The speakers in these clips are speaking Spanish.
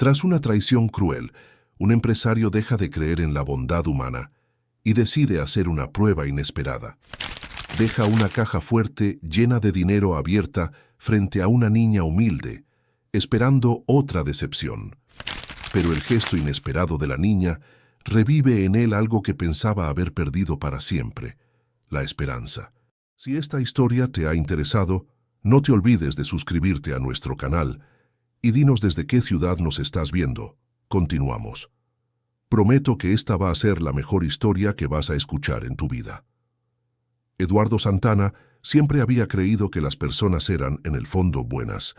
Tras una traición cruel, un empresario deja de creer en la bondad humana y decide hacer una prueba inesperada. Deja una caja fuerte llena de dinero abierta frente a una niña humilde, esperando otra decepción. Pero el gesto inesperado de la niña revive en él algo que pensaba haber perdido para siempre: la esperanza. Si esta historia te ha interesado, no te olvides de suscribirte a nuestro canal y dinos desde qué ciudad nos estás viendo. Continuamos. Prometo que esta va a ser la mejor historia que vas a escuchar en tu vida. Eduardo Santana siempre había creído que las personas eran, en el fondo, buenas.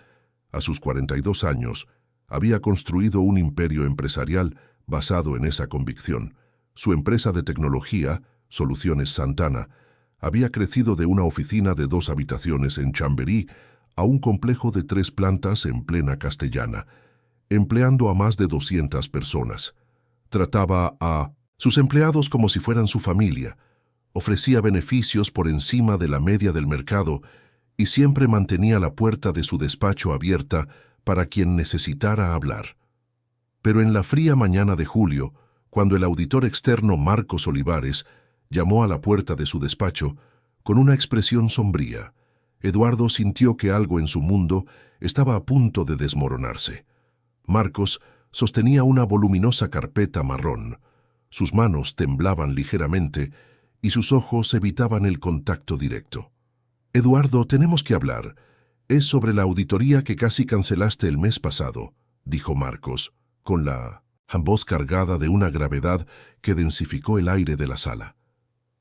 A sus 42 años, había construido un imperio empresarial basado en esa convicción. Su empresa de tecnología, Soluciones Santana, había crecido de una oficina de 2 habitaciones en Chamberí a un complejo de 3 plantas en plena Castellana, empleando a más de 200 personas. Trataba a sus empleados como si fueran su familia, ofrecía beneficios por encima de la media del mercado y siempre mantenía la puerta de su despacho abierta para quien necesitara hablar. Pero en la fría mañana de julio, cuando el auditor externo Marcos Olivares llamó a la puerta de su despacho, con una expresión sombría, Eduardo sintió que algo en su mundo estaba a punto de desmoronarse. Marcos sostenía una voluminosa carpeta marrón. Sus manos temblaban ligeramente y sus ojos evitaban el contacto directo. «Eduardo, tenemos que hablar. Es sobre la auditoría que casi cancelaste el mes pasado», dijo Marcos, con la voz cargada de una gravedad que densificó el aire de la sala.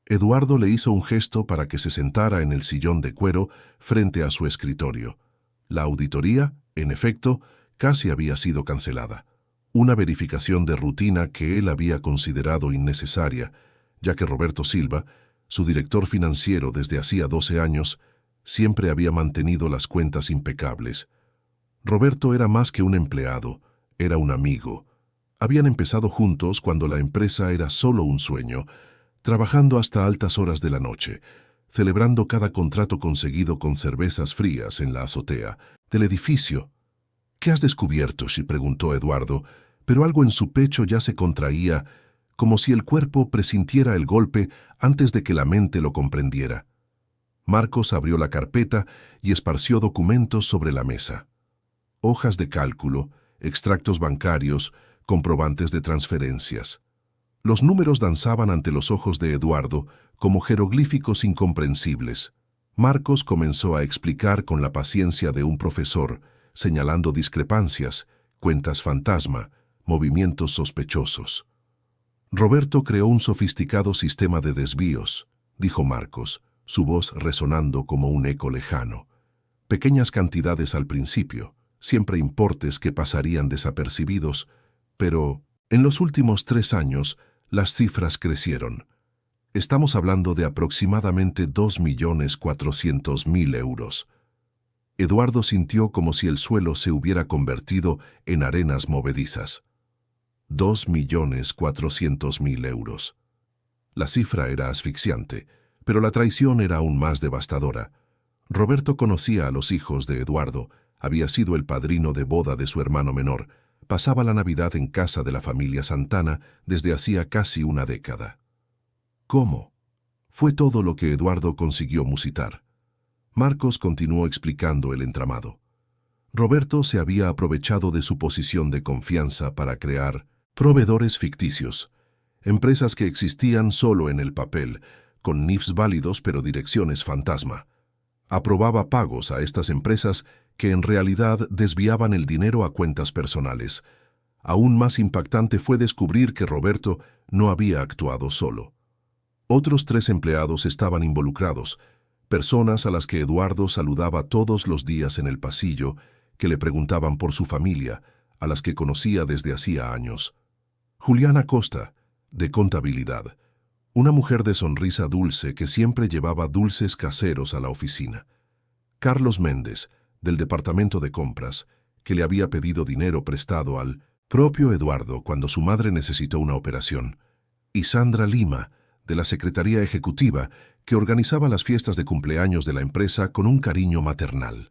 Eduardo le hizo un gesto para que se sentara en el sillón de cuero frente a su escritorio. La auditoría, en efecto, casi había sido cancelada. Una verificación de rutina que él había considerado innecesaria, ya que Roberto Silva, su director financiero desde hacía 12 años, siempre había mantenido las cuentas impecables. Roberto era más que un empleado, era un amigo. Habían empezado juntos cuando la empresa era solo un sueño, trabajando hasta altas horas de la noche, celebrando cada contrato conseguido con cervezas frías en la azotea del edificio. «¿Qué has descubierto?», preguntó Eduardo, pero algo en su pecho ya se contraía, como si el cuerpo presintiera el golpe antes de que la mente lo comprendiera. Marcos abrió la carpeta y esparció documentos sobre la mesa. Hojas de cálculo, extractos bancarios, comprobantes de transferencias. Los números danzaban ante los ojos de Eduardo como jeroglíficos incomprensibles. Marcos comenzó a explicar con la paciencia de un profesor, señalando discrepancias, cuentas fantasma, movimientos sospechosos. «Roberto creó un sofisticado sistema de desvíos», dijo Marcos, su voz resonando como un eco lejano. «Pequeñas cantidades al principio, siempre importes que pasarían desapercibidos, pero en los últimos 3 años las cifras crecieron. Estamos hablando de aproximadamente 2.400.000 euros». Eduardo sintió como si el suelo se hubiera convertido en arenas movedizas. 2.400.000 euros. La cifra era asfixiante, pero la traición era aún más devastadora. Roberto conocía a los hijos de Eduardo, había sido el padrino de boda de su hermano menor, pasaba la Navidad en casa de la familia Santana desde hacía casi una década. ¿Cómo? Fue todo lo que Eduardo consiguió musitar. Marcos continuó explicando el entramado. Roberto se había aprovechado de su posición de confianza para crear proveedores ficticios, empresas que existían solo en el papel, con NIFs válidos pero direcciones fantasma. Aprobaba pagos a estas empresas que en realidad desviaban el dinero a cuentas personales. Aún más impactante fue descubrir que Roberto no había actuado solo. Otros 3 empleados estaban involucrados, personas a las que Eduardo saludaba todos los días en el pasillo, que le preguntaban por su familia, a las que conocía desde hacía años. Juliana Costa, de contabilidad, una mujer de sonrisa dulce que siempre llevaba dulces caseros a la oficina. Carlos Méndez, del departamento de compras, que le había pedido dinero prestado al propio Eduardo cuando su madre necesitó una operación. Y Sandra Lima, de la Secretaría Ejecutiva, que organizaba las fiestas de cumpleaños de la empresa con un cariño maternal.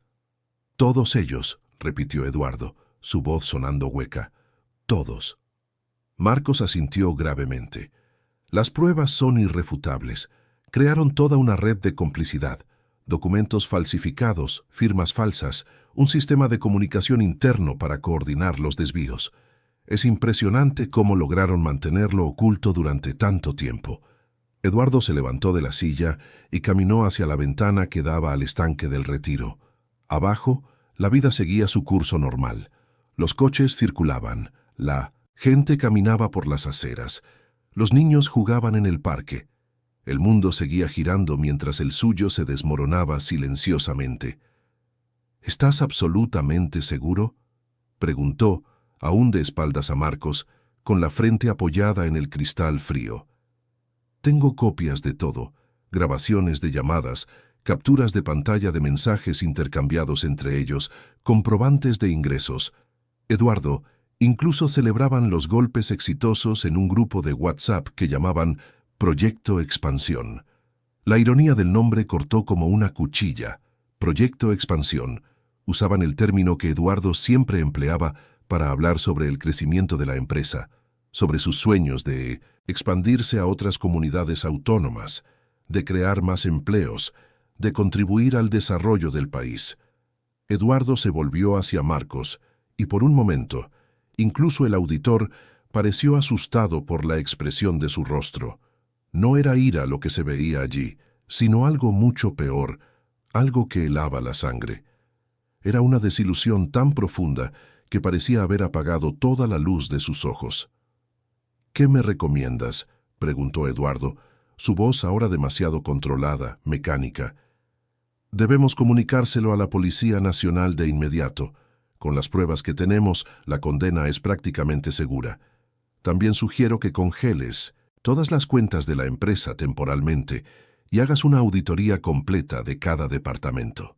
«Todos ellos», repitió Eduardo, su voz sonando hueca, Todos. Marcos asintió gravemente. Las pruebas son irrefutables. Crearon toda una red de complicidad, documentos falsificados, firmas falsas, un sistema de comunicación interno para coordinar los desvíos. Es impresionante cómo lograron mantenerlo oculto durante tanto tiempo. Eduardo se levantó de la silla y caminó hacia la ventana que daba al estanque del Retiro. Abajo, la vida seguía su curso normal. Los coches circulaban, la gente caminaba por las aceras, los niños jugaban en el parque. El mundo seguía girando mientras el suyo se desmoronaba silenciosamente. ¿Estás absolutamente seguro?, preguntó, aún de espaldas a Marcos, con la frente apoyada en el cristal frío. Tengo copias de todo, grabaciones de llamadas, capturas de pantalla de mensajes intercambiados entre ellos, comprobantes de ingresos. Eduardo, incluso celebraban los golpes exitosos en un grupo de WhatsApp que llamaban Proyecto Expansión. La ironía del nombre cortó como una cuchilla. Proyecto Expansión. Usaban el término que Eduardo siempre empleaba para hablar sobre el crecimiento de la empresa, sobre sus sueños de expandirse a otras comunidades autónomas, de crear más empleos, de contribuir al desarrollo del país. Eduardo se volvió hacia Marcos y por un momento, incluso el auditor pareció asustado por la expresión de su rostro. No era ira lo que se veía allí, sino algo mucho peor, algo que helaba la sangre. Era una desilusión tan profunda que parecía haber apagado toda la luz de sus ojos. «¿Qué me recomiendas?», preguntó Eduardo, su voz ahora demasiado controlada, mecánica. «Debemos comunicárselo a la Policía Nacional de inmediato. Con las pruebas que tenemos, la condena es prácticamente segura. También sugiero que congeles todas las cuentas de la empresa temporalmente y hagas una auditoría completa de cada departamento».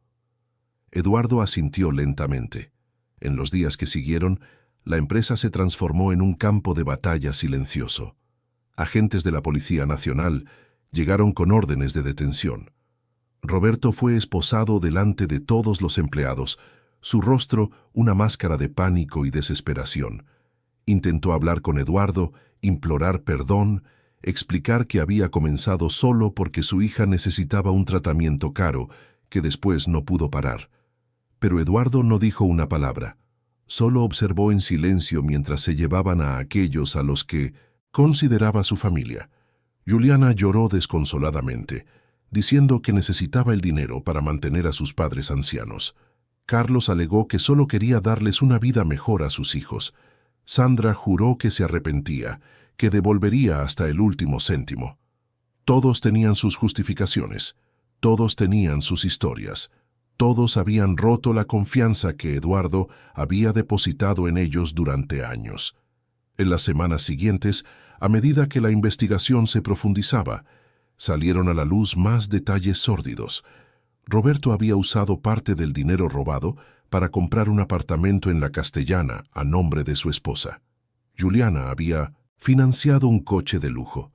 Eduardo asintió lentamente. En los días que siguieron, la empresa se transformó en un campo de batalla silencioso. Agentes de la Policía Nacional llegaron con órdenes de detención. Roberto fue esposado delante de todos los empleados, su rostro una máscara de pánico y desesperación. Intentó hablar con Eduardo, implorar perdón, explicar que había comenzado solo porque su hija necesitaba un tratamiento caro que después no pudo parar. Pero Eduardo no dijo una palabra. Solo observó en silencio mientras se llevaban a aquellos a los que consideraba su familia. Juliana lloró desconsoladamente, diciendo que necesitaba el dinero para mantener a sus padres ancianos. Carlos alegó que solo quería darles una vida mejor a sus hijos. Sandra juró que se arrepentía, que devolvería hasta el último céntimo. Todos tenían sus justificaciones, todos tenían sus historias. Todos habían roto la confianza que Eduardo había depositado en ellos durante años. En las semanas siguientes, a medida que la investigación se profundizaba, salieron a la luz más detalles sórdidos. Roberto había usado parte del dinero robado para comprar un apartamento en la Castellana a nombre de su esposa. Juliana había financiado un coche de lujo.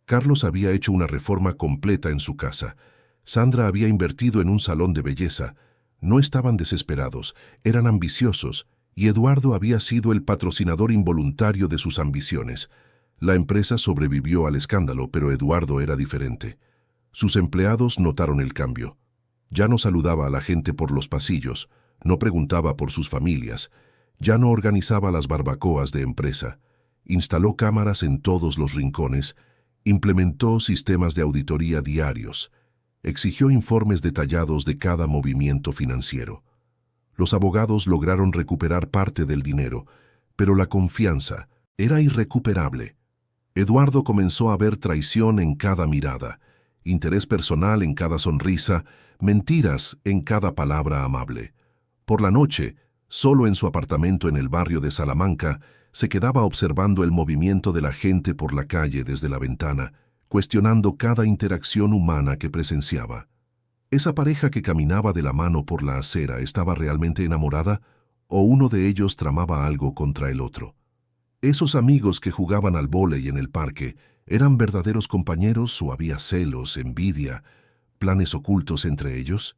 Carlos había hecho una reforma completa en su casa. Sandra había invertido en un salón de belleza. No estaban desesperados, eran ambiciosos, y Eduardo había sido el patrocinador involuntario de sus ambiciones. La empresa sobrevivió al escándalo, pero Eduardo era diferente. Sus empleados notaron el cambio. Ya no saludaba a la gente por los pasillos, no preguntaba por sus familias, ya no organizaba las barbacoas de empresa, instaló cámaras en todos los rincones, implementó sistemas de auditoría diarios, exigió informes detallados de cada movimiento financiero. Los abogados lograron recuperar parte del dinero, pero la confianza era irrecuperable. Eduardo comenzó a ver traición en cada mirada, interés personal en cada sonrisa, mentiras en cada palabra amable. Por la noche, solo en su apartamento en el barrio de Salamanca, se quedaba observando el movimiento de la gente por la calle desde la ventana, cuestionando cada interacción humana que presenciaba. ¿Esa pareja que caminaba de la mano por la acera estaba realmente enamorada o uno de ellos tramaba algo contra el otro? ¿Esos amigos que jugaban al vóley en el parque eran verdaderos compañeros o había celos, envidia, planes ocultos entre ellos?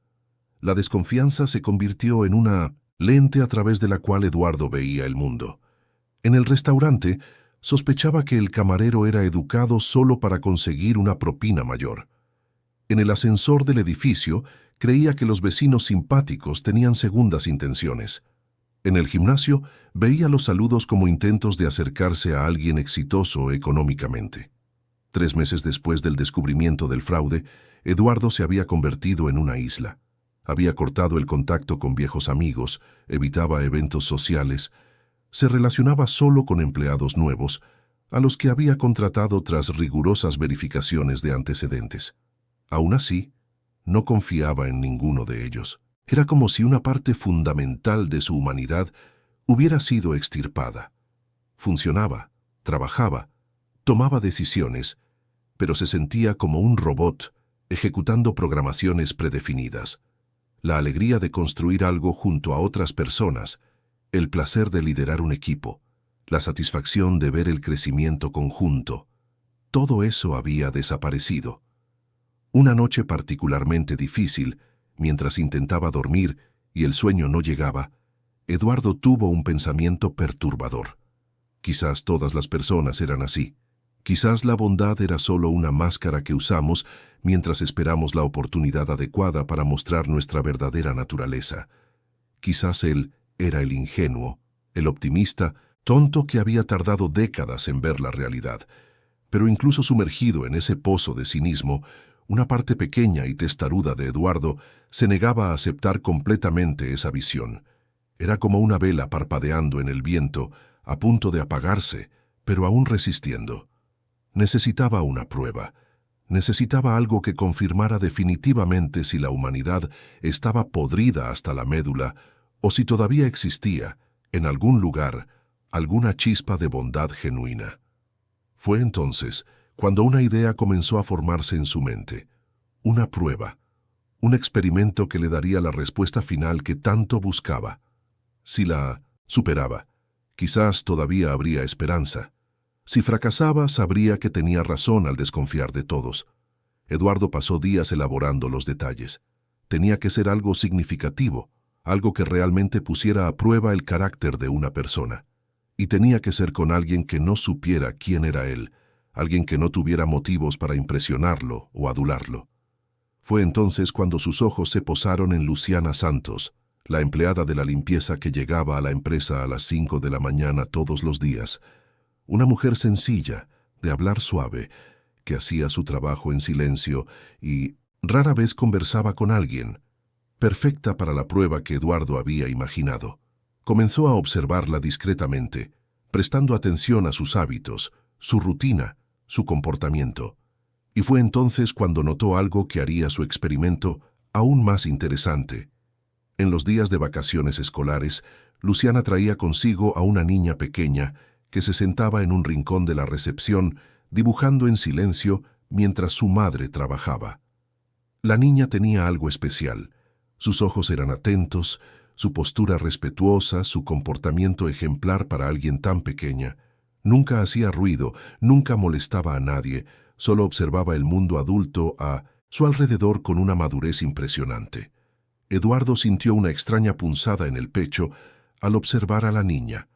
La desconfianza se convirtió en una lente a través de la cual Eduardo veía el mundo. En el restaurante, sospechaba que el camarero era educado solo para conseguir una propina mayor. En el ascensor del edificio, creía que los vecinos simpáticos tenían segundas intenciones. En el gimnasio, veía los saludos como intentos de acercarse a alguien exitoso económicamente. 3 meses después del descubrimiento del fraude, Eduardo se había convertido en una isla. Había cortado el contacto con viejos amigos, evitaba eventos sociales, se relacionaba solo con empleados nuevos, a los que había contratado tras rigurosas verificaciones de antecedentes. Aún así, no confiaba en ninguno de ellos. Era como si una parte fundamental de su humanidad hubiera sido extirpada. Funcionaba, trabajaba, tomaba decisiones, pero se sentía como un robot ejecutando programaciones predefinidas. La alegría de construir algo junto a otras personas, el placer de liderar un equipo, la satisfacción de ver el crecimiento conjunto, todo eso había desaparecido. Una noche particularmente difícil, mientras intentaba dormir y el sueño no llegaba, Eduardo tuvo un pensamiento perturbador. Quizás todas las personas eran así. Quizás la bondad era solo una máscara que usamos mientras esperamos la oportunidad adecuada para mostrar nuestra verdadera naturaleza. Quizás él era el ingenuo, el optimista, tonto que había tardado décadas en ver la realidad. Pero incluso sumergido en ese pozo de cinismo, una parte pequeña y testaruda de Eduardo se negaba a aceptar completamente esa visión. Era como una vela parpadeando en el viento, a punto de apagarse, pero aún resistiendo. Necesitaba una prueba. Necesitaba algo que confirmara definitivamente si la humanidad estaba podrida hasta la médula o si todavía existía, en algún lugar, alguna chispa de bondad genuina. Fue entonces cuando una idea comenzó a formarse en su mente. Una prueba, un experimento que le daría la respuesta final que tanto buscaba. Si la superaba, quizás todavía habría esperanza. Si fracasaba, sabría que tenía razón al desconfiar de todos. Eduardo pasó días elaborando los detalles. Tenía que ser algo significativo, algo que realmente pusiera a prueba el carácter de una persona. Y tenía que ser con alguien que no supiera quién era él, alguien que no tuviera motivos para impresionarlo o adularlo. Fue entonces cuando sus ojos se posaron en Luciana Santos, la empleada de la limpieza que llegaba a la empresa a las 5 de la mañana todos los días. Una mujer sencilla, de hablar suave, que hacía su trabajo en silencio y rara vez conversaba con alguien, perfecta para la prueba que Eduardo había imaginado. Comenzó a observarla discretamente, prestando atención a sus hábitos, su rutina, su comportamiento. Y fue entonces cuando notó algo que haría su experimento aún más interesante. En los días de vacaciones escolares, Luciana traía consigo a una niña pequeña que se sentaba en un rincón de la recepción, dibujando en silencio mientras su madre trabajaba. La niña tenía algo especial. Sus ojos eran atentos, su postura respetuosa, su comportamiento ejemplar para alguien tan pequeña. Nunca hacía ruido, nunca molestaba a nadie, solo observaba el mundo adulto a su alrededor con una madurez impresionante. Eduardo sintió una extraña punzada en el pecho al observar a la niña.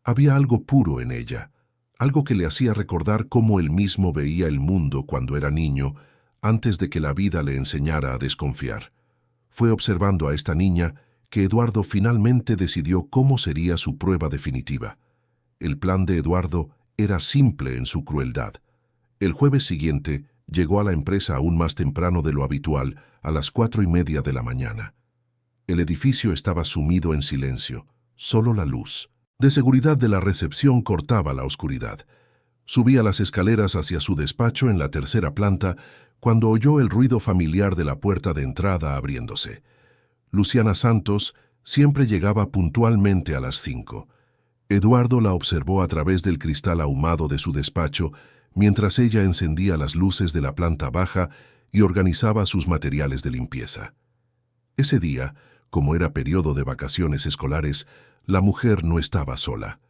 Había algo puro en ella, algo que le hacía recordar cómo él mismo veía el mundo cuando era niño, antes de que la vida le enseñara a desconfiar. Fue observando a esta niña que Eduardo finalmente decidió cómo sería su prueba definitiva. El plan de Eduardo era simple en su crueldad. El jueves siguiente llegó a la empresa aún más temprano de lo habitual, a las 4:30 de la mañana. El edificio estaba sumido en silencio, solo la luz de seguridad de la recepción cortaba la oscuridad. Subía las escaleras hacia su despacho en la 3ª planta cuando oyó el ruido familiar de la puerta de entrada abriéndose. Luciana Santos siempre llegaba puntualmente a las 5. Eduardo la observó a través del cristal ahumado de su despacho mientras ella encendía las luces de la planta baja y organizaba sus materiales de limpieza. Ese día, como era periodo de vacaciones escolares, la mujer no estaba sola.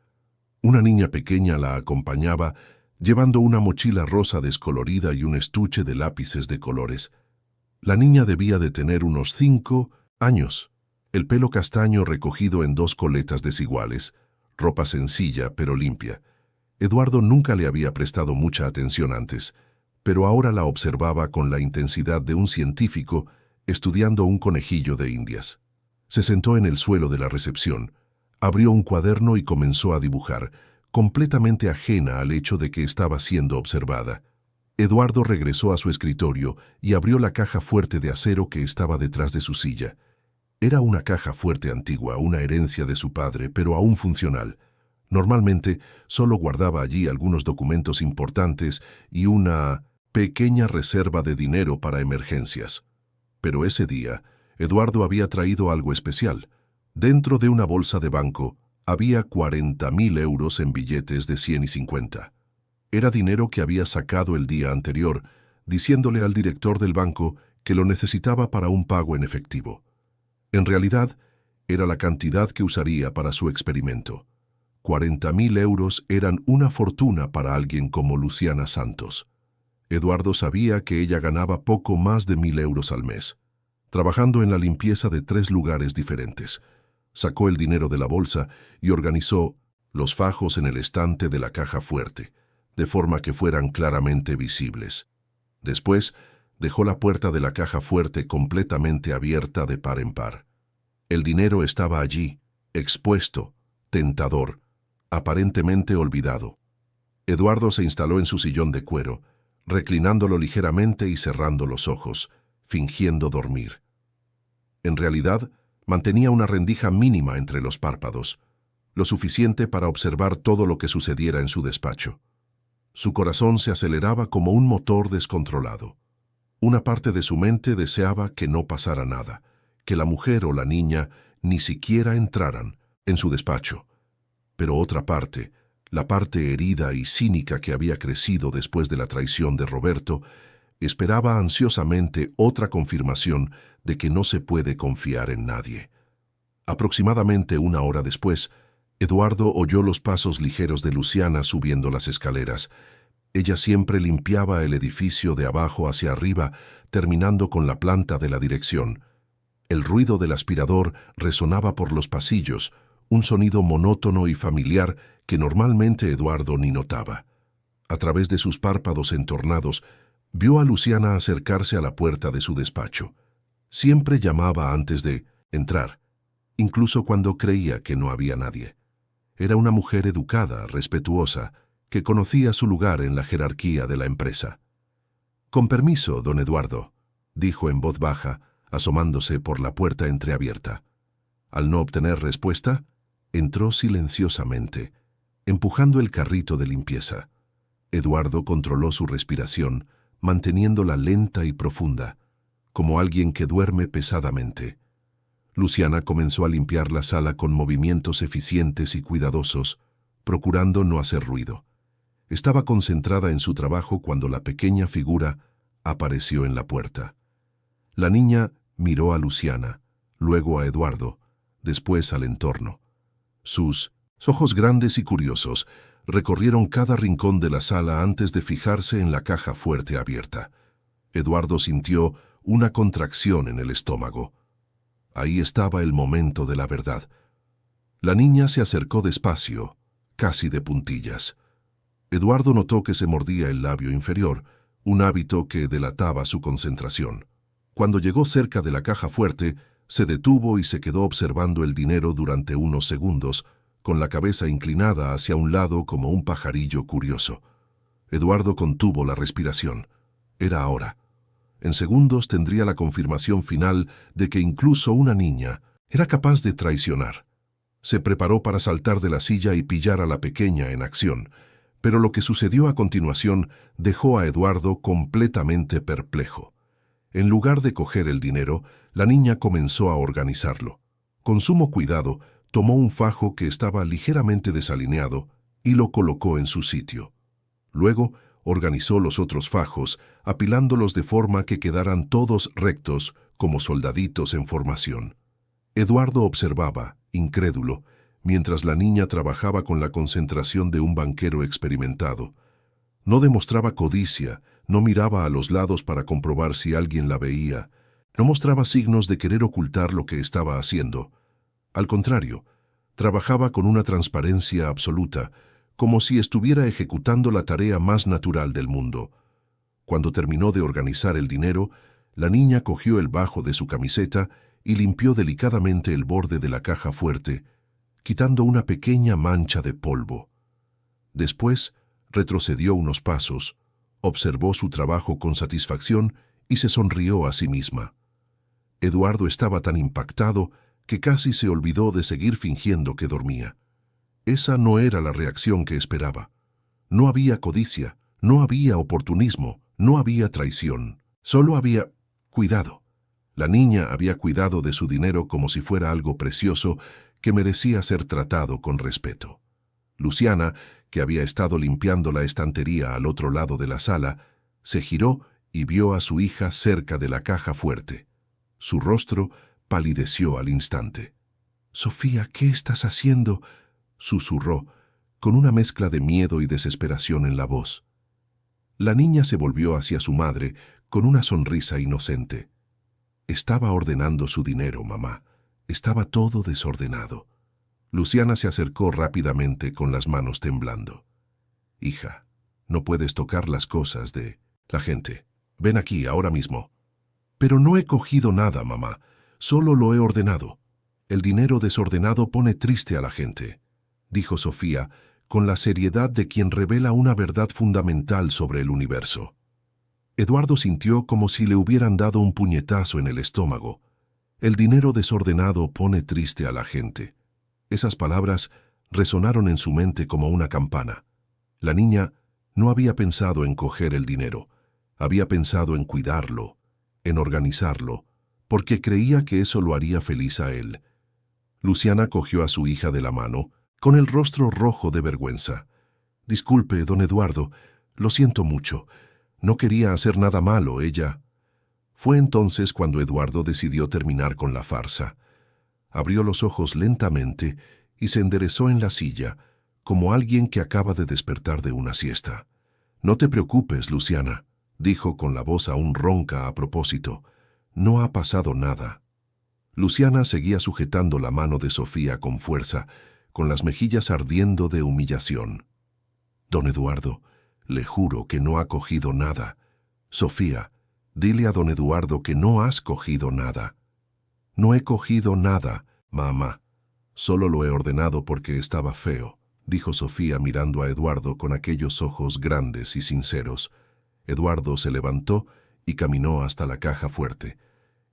Una niña pequeña la acompañaba, llevando una mochila rosa descolorida y un estuche de lápices de colores. La niña debía de tener unos 5 años, el pelo castaño recogido en 2 coletas desiguales, ropa sencilla pero limpia. Eduardo nunca le había prestado mucha atención antes, pero ahora la observaba con la intensidad de un científico estudiando un conejillo de Indias. Se sentó en el suelo de la recepción, abrió un cuaderno y comenzó a dibujar, completamente ajena al hecho de que estaba siendo observada. Eduardo regresó a su escritorio y abrió la caja fuerte de acero que estaba detrás de su silla. Era una caja fuerte antigua, una herencia de su padre, pero aún funcional. Normalmente solo guardaba allí algunos documentos importantes y una pequeña reserva de dinero para emergencias. Pero ese día, Eduardo había traído algo especial. Dentro de una bolsa de banco había 40.000 euros en billetes de 100 y 50. Era dinero que había sacado el día anterior, diciéndole al director del banco que lo necesitaba para un pago en efectivo. En realidad, era la cantidad que usaría para su experimento. 40.000 euros eran una fortuna para alguien como Luciana Santos. Eduardo sabía que ella ganaba poco más de 1.000 euros al mes, trabajando en la limpieza de 3 lugares diferentes. Sacó el dinero de la bolsa y organizó los fajos en el estante de la caja fuerte, de forma que fueran claramente visibles. Después, dejó la puerta de la caja fuerte completamente abierta de par en par. El dinero estaba allí, expuesto, tentador, aparentemente olvidado. Eduardo se instaló en su sillón de cuero, reclinándolo ligeramente y cerrando los ojos, fingiendo dormir. En realidad, mantenía una rendija mínima entre los párpados, lo suficiente para observar todo lo que sucediera en su despacho. Su corazón se aceleraba como un motor descontrolado. Una parte de su mente deseaba que no pasara nada, que la mujer o la niña ni siquiera entraran en su despacho. Pero otra parte, la parte herida y cínica que había crecido después de la traición de Roberto, esperaba ansiosamente otra confirmación de que no se puede confiar en nadie. Aproximadamente 1 hora después, Eduardo oyó los pasos ligeros de Luciana subiendo las escaleras. Ella siempre limpiaba el edificio de abajo hacia arriba, terminando con la planta de la dirección. El ruido del aspirador resonaba por los pasillos, un sonido monótono y familiar que normalmente Eduardo ni notaba. A través de sus párpados entornados, vio a Luciana acercarse a la puerta de su despacho. Siempre llamaba antes de entrar, incluso cuando creía que no había nadie. Era una mujer educada, respetuosa, que conocía su lugar en la jerarquía de la empresa. «Con permiso, don Eduardo», dijo en voz baja, asomándose por la puerta entreabierta. Al no obtener respuesta, entró silenciosamente, empujando el carrito de limpieza. Eduardo controló su respiración, manteniéndola lenta y profunda, como alguien que duerme pesadamente. Luciana comenzó a limpiar la sala con movimientos eficientes y cuidadosos, procurando no hacer ruido. Estaba concentrada en su trabajo cuando la pequeña figura apareció en la puerta. La niña miró a Luciana, luego a Eduardo, después al entorno. Sus ojos grandes y curiosos recorrieron cada rincón de la sala antes de fijarse en la caja fuerte abierta. Eduardo sintió una contracción en el estómago. Ahí estaba el momento de la verdad. La niña se acercó despacio, casi de puntillas. Eduardo notó que se mordía el labio inferior, un hábito que delataba su concentración. Cuando llegó cerca de la caja fuerte, se detuvo y se quedó observando el dinero durante unos segundos, con la cabeza inclinada hacia un lado como un pajarillo curioso. Eduardo contuvo la respiración. Era ahora. En segundos tendría la confirmación final de que incluso una niña era capaz de traicionar. Se preparó para saltar de la silla y pillar a la pequeña en acción, pero lo que sucedió a continuación dejó a Eduardo completamente perplejo. En lugar de coger el dinero, la niña comenzó a organizarlo. Con sumo cuidado, tomó un fajo que estaba ligeramente desalineado y lo colocó en su sitio. Luego, organizó los otros fajos, apilándolos de forma que quedaran todos rectos como soldaditos en formación. Eduardo observaba, incrédulo, mientras la niña trabajaba con la concentración de un banquero experimentado. No demostraba codicia, no miraba a los lados para comprobar si alguien la veía, no mostraba signos de querer ocultar lo que estaba haciendo. Al contrario, Trabajaba con una transparencia absoluta, como si estuviera ejecutando la tarea más natural del mundo. Cuando terminó de organizar el dinero, la niña cogió el bajo de su camiseta y limpió delicadamente el borde de la caja fuerte, quitando una pequeña mancha de polvo. Después, retrocedió unos pasos, observó su trabajo con satisfacción y se sonrió a sí misma. Eduardo estaba tan impactado que casi se olvidó de seguir fingiendo que dormía. Esa no era la reacción que esperaba. No había codicia, no había oportunismo, no había traición. Solo había cuidado. La niña había cuidado de su dinero como si fuera algo precioso que merecía ser tratado con respeto. Luciana, que había estado limpiando la estantería al otro lado de la sala, se giró y vio a su hija cerca de la caja fuerte. Su rostro palideció al instante. «Sofía, ¿qué estás haciendo?», susurró, con una mezcla de miedo y desesperación en la voz. La niña se volvió hacia su madre con una sonrisa inocente. «Estaba ordenando su dinero, mamá. Estaba todo desordenado». Luciana se acercó rápidamente con las manos temblando. «Hija, no puedes tocar las cosas de la gente. Ven aquí ahora mismo». «Pero no he cogido nada, mamá. Solo lo he ordenado. El dinero desordenado pone triste a la gente», dijo Sofía, con la seriedad de quien revela una verdad fundamental sobre el universo. Eduardo sintió como si le hubieran dado un puñetazo en el estómago. «El dinero desordenado pone triste a la gente». Esas palabras resonaron en su mente como una campana. La niña no había pensado en coger el dinero, había pensado en cuidarlo, en organizarlo, porque creía que eso lo haría feliz a él. Luciana cogió a su hija de la mano, con el rostro rojo de vergüenza. «Disculpe, don Eduardo, lo siento mucho. No quería hacer nada malo, ella». Fue entonces cuando Eduardo decidió terminar con la farsa. Abrió los ojos lentamente y se enderezó en la silla, como alguien que acaba de despertar de una siesta. «No te preocupes, Luciana», dijo con la voz aún ronca a propósito. «No ha pasado nada». Luciana seguía sujetando la mano de Sofía con fuerza, con las mejillas ardiendo de humillación. «Don Eduardo, le juro que no ha cogido nada. Sofía, dile a don Eduardo que no has cogido nada». «No he cogido nada, mamá. Solo lo he ordenado porque estaba feo», dijo Sofía mirando a Eduardo con aquellos ojos grandes y sinceros. Eduardo se levantó y caminó hasta la caja fuerte.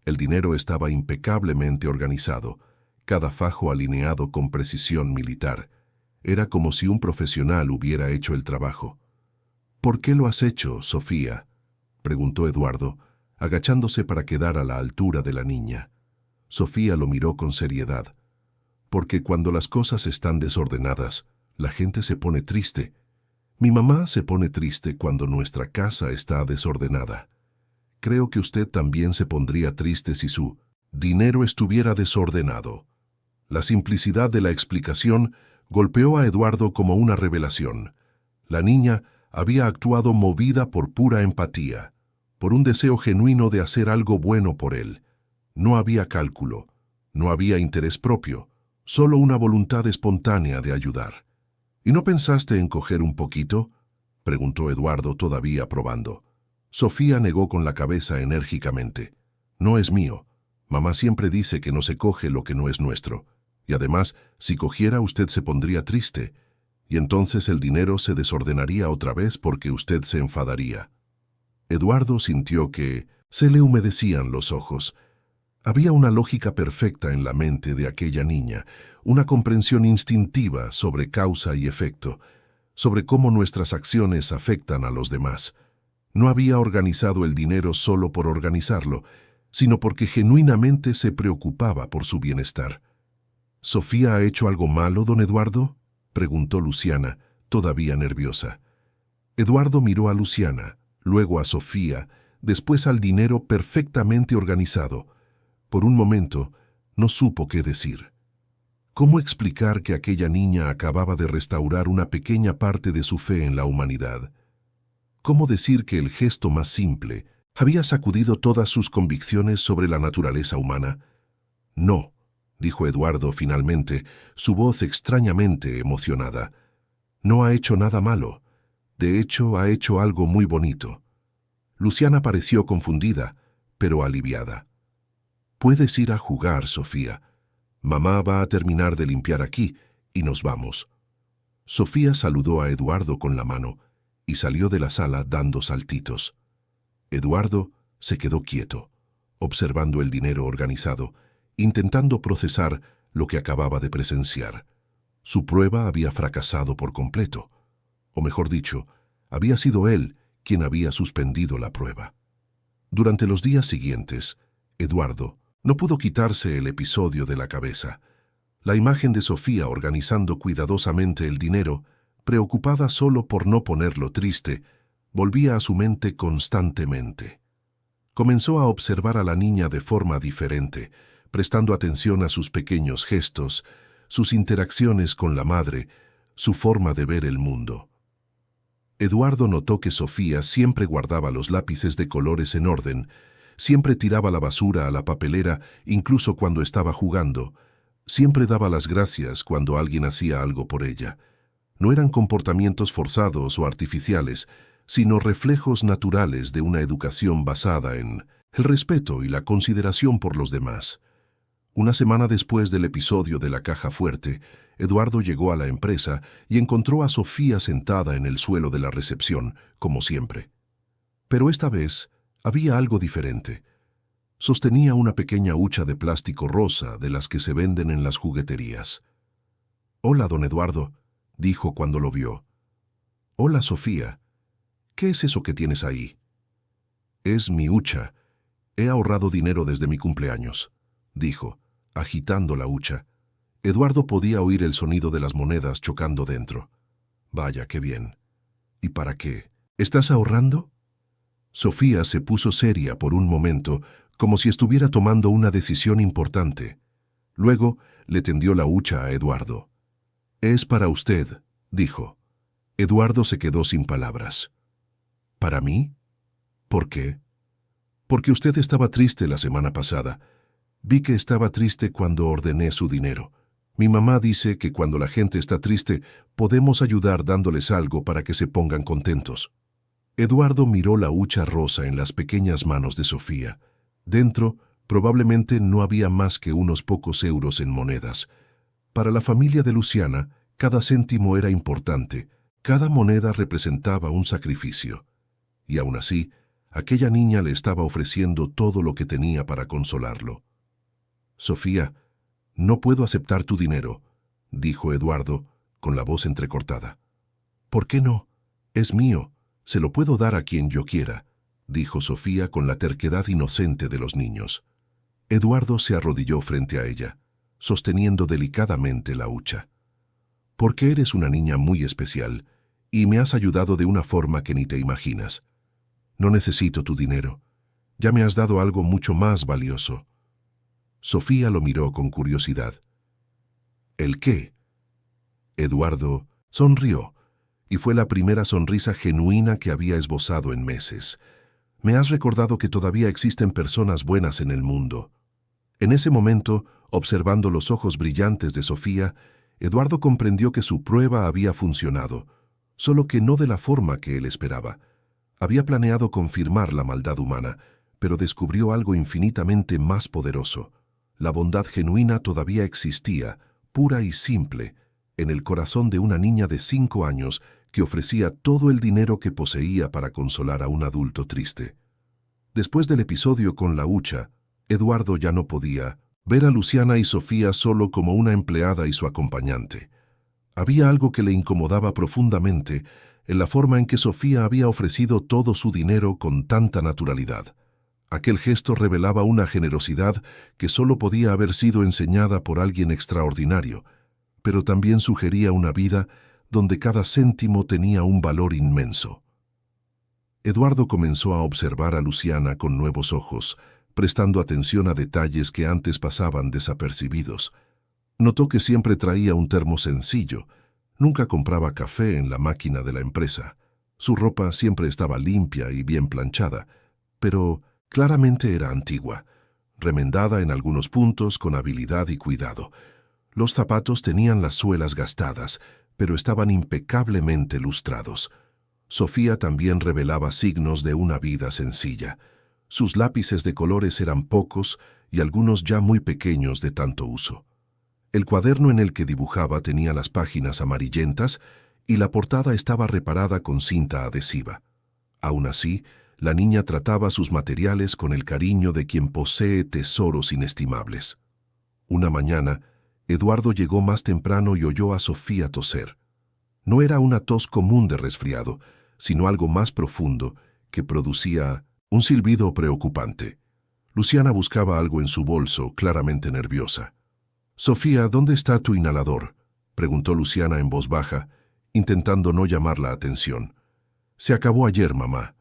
El dinero estaba impecablemente organizado, cada fajo alineado con precisión militar. Era como si un profesional hubiera hecho el trabajo. «¿Por qué lo has hecho, Sofía?», preguntó Eduardo, agachándose para quedar a la altura de la niña. Sofía lo miró con seriedad. «Porque cuando las cosas están desordenadas, la gente se pone triste. Mi mamá se pone triste cuando nuestra casa está desordenada. Creo que usted también se pondría triste si su dinero estuviera desordenado». La simplicidad de la explicación golpeó a Eduardo como una revelación. La niña había actuado movida por pura empatía, por un deseo genuino de hacer algo bueno por él. No había cálculo, no había interés propio, solo una voluntad espontánea de ayudar. «¿Y no pensaste en coger un poquito?», preguntó Eduardo todavía probando. Sofía negó con la cabeza enérgicamente. «No es mío. Mamá siempre dice que no se coge lo que no es nuestro. Y además, si cogiera usted se pondría triste, y entonces el dinero se desordenaría otra vez porque usted se enfadaría». Eduardo sintió que se le humedecían los ojos. Había una lógica perfecta en la mente de aquella niña, una comprensión instintiva sobre causa y efecto, sobre cómo nuestras acciones afectan a los demás. No había organizado el dinero solo por organizarlo, sino porque genuinamente se preocupaba por su bienestar. «¿Sofía ha hecho algo malo, don Eduardo?», preguntó Luciana, todavía nerviosa. Eduardo miró a Luciana, luego a Sofía, después al dinero perfectamente organizado. Por un momento, no supo qué decir. ¿Cómo explicar que aquella niña acababa de restaurar una pequeña parte de su fe en la humanidad? ¿Cómo decir que el gesto más simple había sacudido todas sus convicciones sobre la naturaleza humana? No, dijo Eduardo finalmente, su voz extrañamente emocionada. No ha hecho nada malo. De hecho, ha hecho algo muy bonito. Luciana pareció confundida, pero aliviada. Puedes ir a jugar, Sofía. Mamá va a terminar de limpiar aquí y nos vamos. Sofía saludó a Eduardo con la mano y salió de la sala dando saltitos. Eduardo se quedó quieto, observando el dinero organizado, intentando procesar lo que acababa de presenciar. Su prueba había fracasado por completo, o mejor dicho, había sido él quien había suspendido la prueba. Durante los días siguientes, Eduardo no pudo quitarse el episodio de la cabeza. La imagen de Sofía organizando cuidadosamente el dinero, preocupada solo por no ponerlo triste, volvía a su mente constantemente. Comenzó a observar a la niña de forma diferente, prestando atención a sus pequeños gestos, sus interacciones con la madre, su forma de ver el mundo. Eduardo notó que Sofía siempre guardaba los lápices de colores en orden, siempre tiraba la basura a la papelera incluso cuando estaba jugando, siempre daba las gracias cuando alguien hacía algo por ella. No eran comportamientos forzados o artificiales, sino reflejos naturales de una educación basada en el respeto y la consideración por los demás. Una semana después del episodio de la caja fuerte, Eduardo llegó a la empresa y encontró a Sofía sentada en el suelo de la recepción, como siempre. Pero esta vez había algo diferente. Sostenía una pequeña hucha de plástico rosa de las que se venden en las jugueterías. «Hola, don Eduardo», dijo cuando lo vio. «Hola, Sofía. ¿Qué es eso que tienes ahí?» «Es mi hucha. He ahorrado dinero desde mi cumpleaños», dijo, agitando la hucha. Eduardo podía oír el sonido de las monedas chocando dentro. «Vaya, qué bien. ¿Y para qué? ¿Estás ahorrando?» Sofía se puso seria por un momento, como si estuviera tomando una decisión importante. Luego le tendió la hucha a Eduardo. «Es para usted», dijo. Eduardo se quedó sin palabras. «¿Para mí? ¿Por qué?» «Porque usted estaba triste la semana pasada. Vi que estaba triste cuando ordené su dinero. Mi mamá dice que cuando la gente está triste, podemos ayudar dándoles algo para que se pongan contentos». Eduardo miró la hucha rosa en las pequeñas manos de Sofía. Dentro, probablemente no había más que unos pocos euros en monedas. Para la familia de Luciana, cada céntimo era importante, cada moneda representaba un sacrificio. Y aún así, aquella niña le estaba ofreciendo todo lo que tenía para consolarlo. «Sofía, no puedo aceptar tu dinero», dijo Eduardo, con la voz entrecortada. «¿Por qué no? Es mío. Se lo puedo dar a quien yo quiera», dijo Sofía con la terquedad inocente de los niños. Eduardo se arrodilló frente a ella, sosteniendo delicadamente la hucha. «Porque eres una niña muy especial y me has ayudado de una forma que ni te imaginas. No necesito tu dinero. Ya me has dado algo mucho más valioso». Sofía lo miró con curiosidad. «¿El qué?» Eduardo sonrió, y fue la primera sonrisa genuina que había esbozado en meses. «Me has recordado que todavía existen personas buenas en el mundo». En ese momento, observando los ojos brillantes de Sofía, Eduardo comprendió que su prueba había funcionado, solo que no de la forma que él esperaba. Había planeado confirmar la maldad humana, pero descubrió algo infinitamente más poderoso. La bondad genuina todavía existía, pura y simple, en el corazón de una niña de 5 años que ofrecía todo el dinero que poseía para consolar a un adulto triste. Después del episodio con la hucha, Eduardo ya no podía ver a Luciana y Sofía solo como una empleada y su acompañante. Había algo que le incomodaba profundamente en la forma en que Sofía había ofrecido todo su dinero con tanta naturalidad. Aquel gesto revelaba una generosidad que solo podía haber sido enseñada por alguien extraordinario, pero también sugería una vida donde cada céntimo tenía un valor inmenso. Eduardo comenzó a observar a Luciana con nuevos ojos, prestando atención a detalles que antes pasaban desapercibidos. Notó que siempre traía un termo sencillo, nunca compraba café en la máquina de la empresa. Su ropa siempre estaba limpia y bien planchada, pero claramente era antigua. remendada en algunos puntos con habilidad y cuidado. Los zapatos tenían las suelas gastadas, pero estaban impecablemente lustrados. Sofía también revelaba signos de una vida sencilla. Sus lápices de colores eran pocos y algunos ya muy pequeños de tanto uso. El cuaderno en el que dibujaba tenía las páginas amarillentas y la portada estaba reparada con cinta adhesiva. Aún así, la niña trataba sus materiales con el cariño de quien posee tesoros inestimables. Una mañana, Eduardo llegó más temprano y oyó a Sofía toser. No era una tos común de resfriado, sino algo más profundo que producía un silbido preocupante. Luciana buscaba algo en su bolso, claramente nerviosa. «Sofía, ¿dónde está tu inhalador?», preguntó Luciana en voz baja, intentando no llamar la atención. «Se acabó ayer, mamá.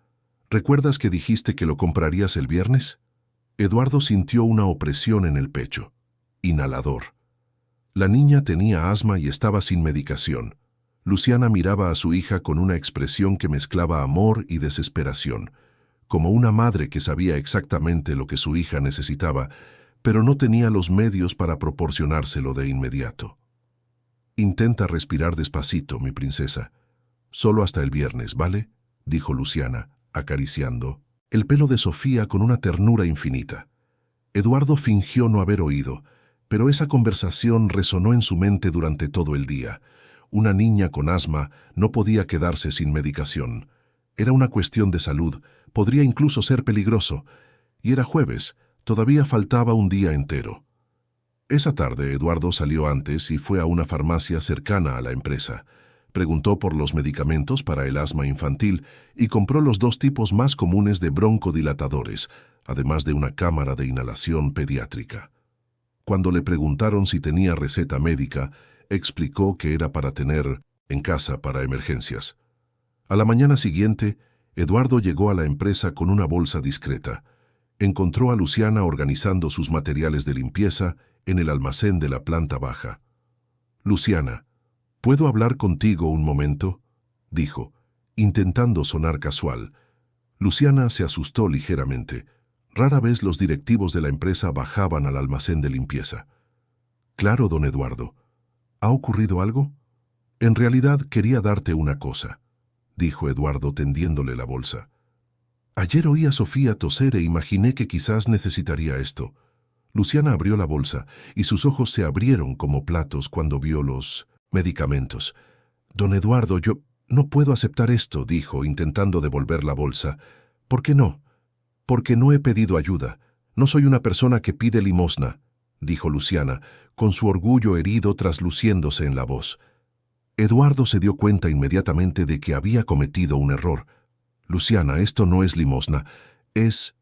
¿Recuerdas que dijiste que lo comprarías el viernes?». Eduardo sintió una opresión en el pecho. Inhalador. La niña tenía asma y estaba sin medicación. Luciana miraba a su hija con una expresión que mezclaba amor y desesperación, como una madre que sabía exactamente lo que su hija necesitaba, pero no tenía los medios para proporcionárselo de inmediato. «Intenta respirar despacito, mi princesa. Solo hasta el viernes, ¿vale?», dijo Luciana, acariciando el pelo de Sofía con una ternura infinita. Eduardo fingió no haber oído, pero esa conversación resonó en su mente durante todo el día. Una niña con asma no podía quedarse sin medicación. Era una cuestión de salud, podría incluso ser peligroso. Y era jueves, todavía faltaba un día entero. Esa tarde Eduardo salió antes y fue a una farmacia cercana a la empresa. Preguntó por los medicamentos para el asma infantil y compró los 2 tipos más comunes de broncodilatadores, además de una cámara de inhalación pediátrica. Cuando le preguntaron si tenía receta médica, explicó que era para tener en casa para emergencias. A la mañana siguiente, Eduardo llegó a la empresa con una bolsa discreta. Encontró a Luciana organizando sus materiales de limpieza en el almacén de la planta baja. «Luciana, ¿puedo hablar contigo un momento?», dijo, intentando sonar casual. Luciana se asustó ligeramente. Rara vez los directivos de la empresa bajaban al almacén de limpieza. «Claro, don Eduardo. ¿Ha ocurrido algo?». «En realidad quería darte una cosa», dijo Eduardo tendiéndole la bolsa. «Ayer oí a Sofía toser e imaginé que quizás necesitaría esto». Luciana abrió la bolsa y sus ojos se abrieron como platos cuando vio los medicamentos. «Don Eduardo, yo no puedo aceptar esto», dijo, intentando devolver la bolsa. «¿Por qué no?». «Porque no he pedido ayuda. No soy una persona que pide limosna», dijo Luciana, con su orgullo herido trasluciéndose en la voz. Eduardo se dio cuenta inmediatamente de que había cometido un error. «Luciana, esto no es limosna. Es...».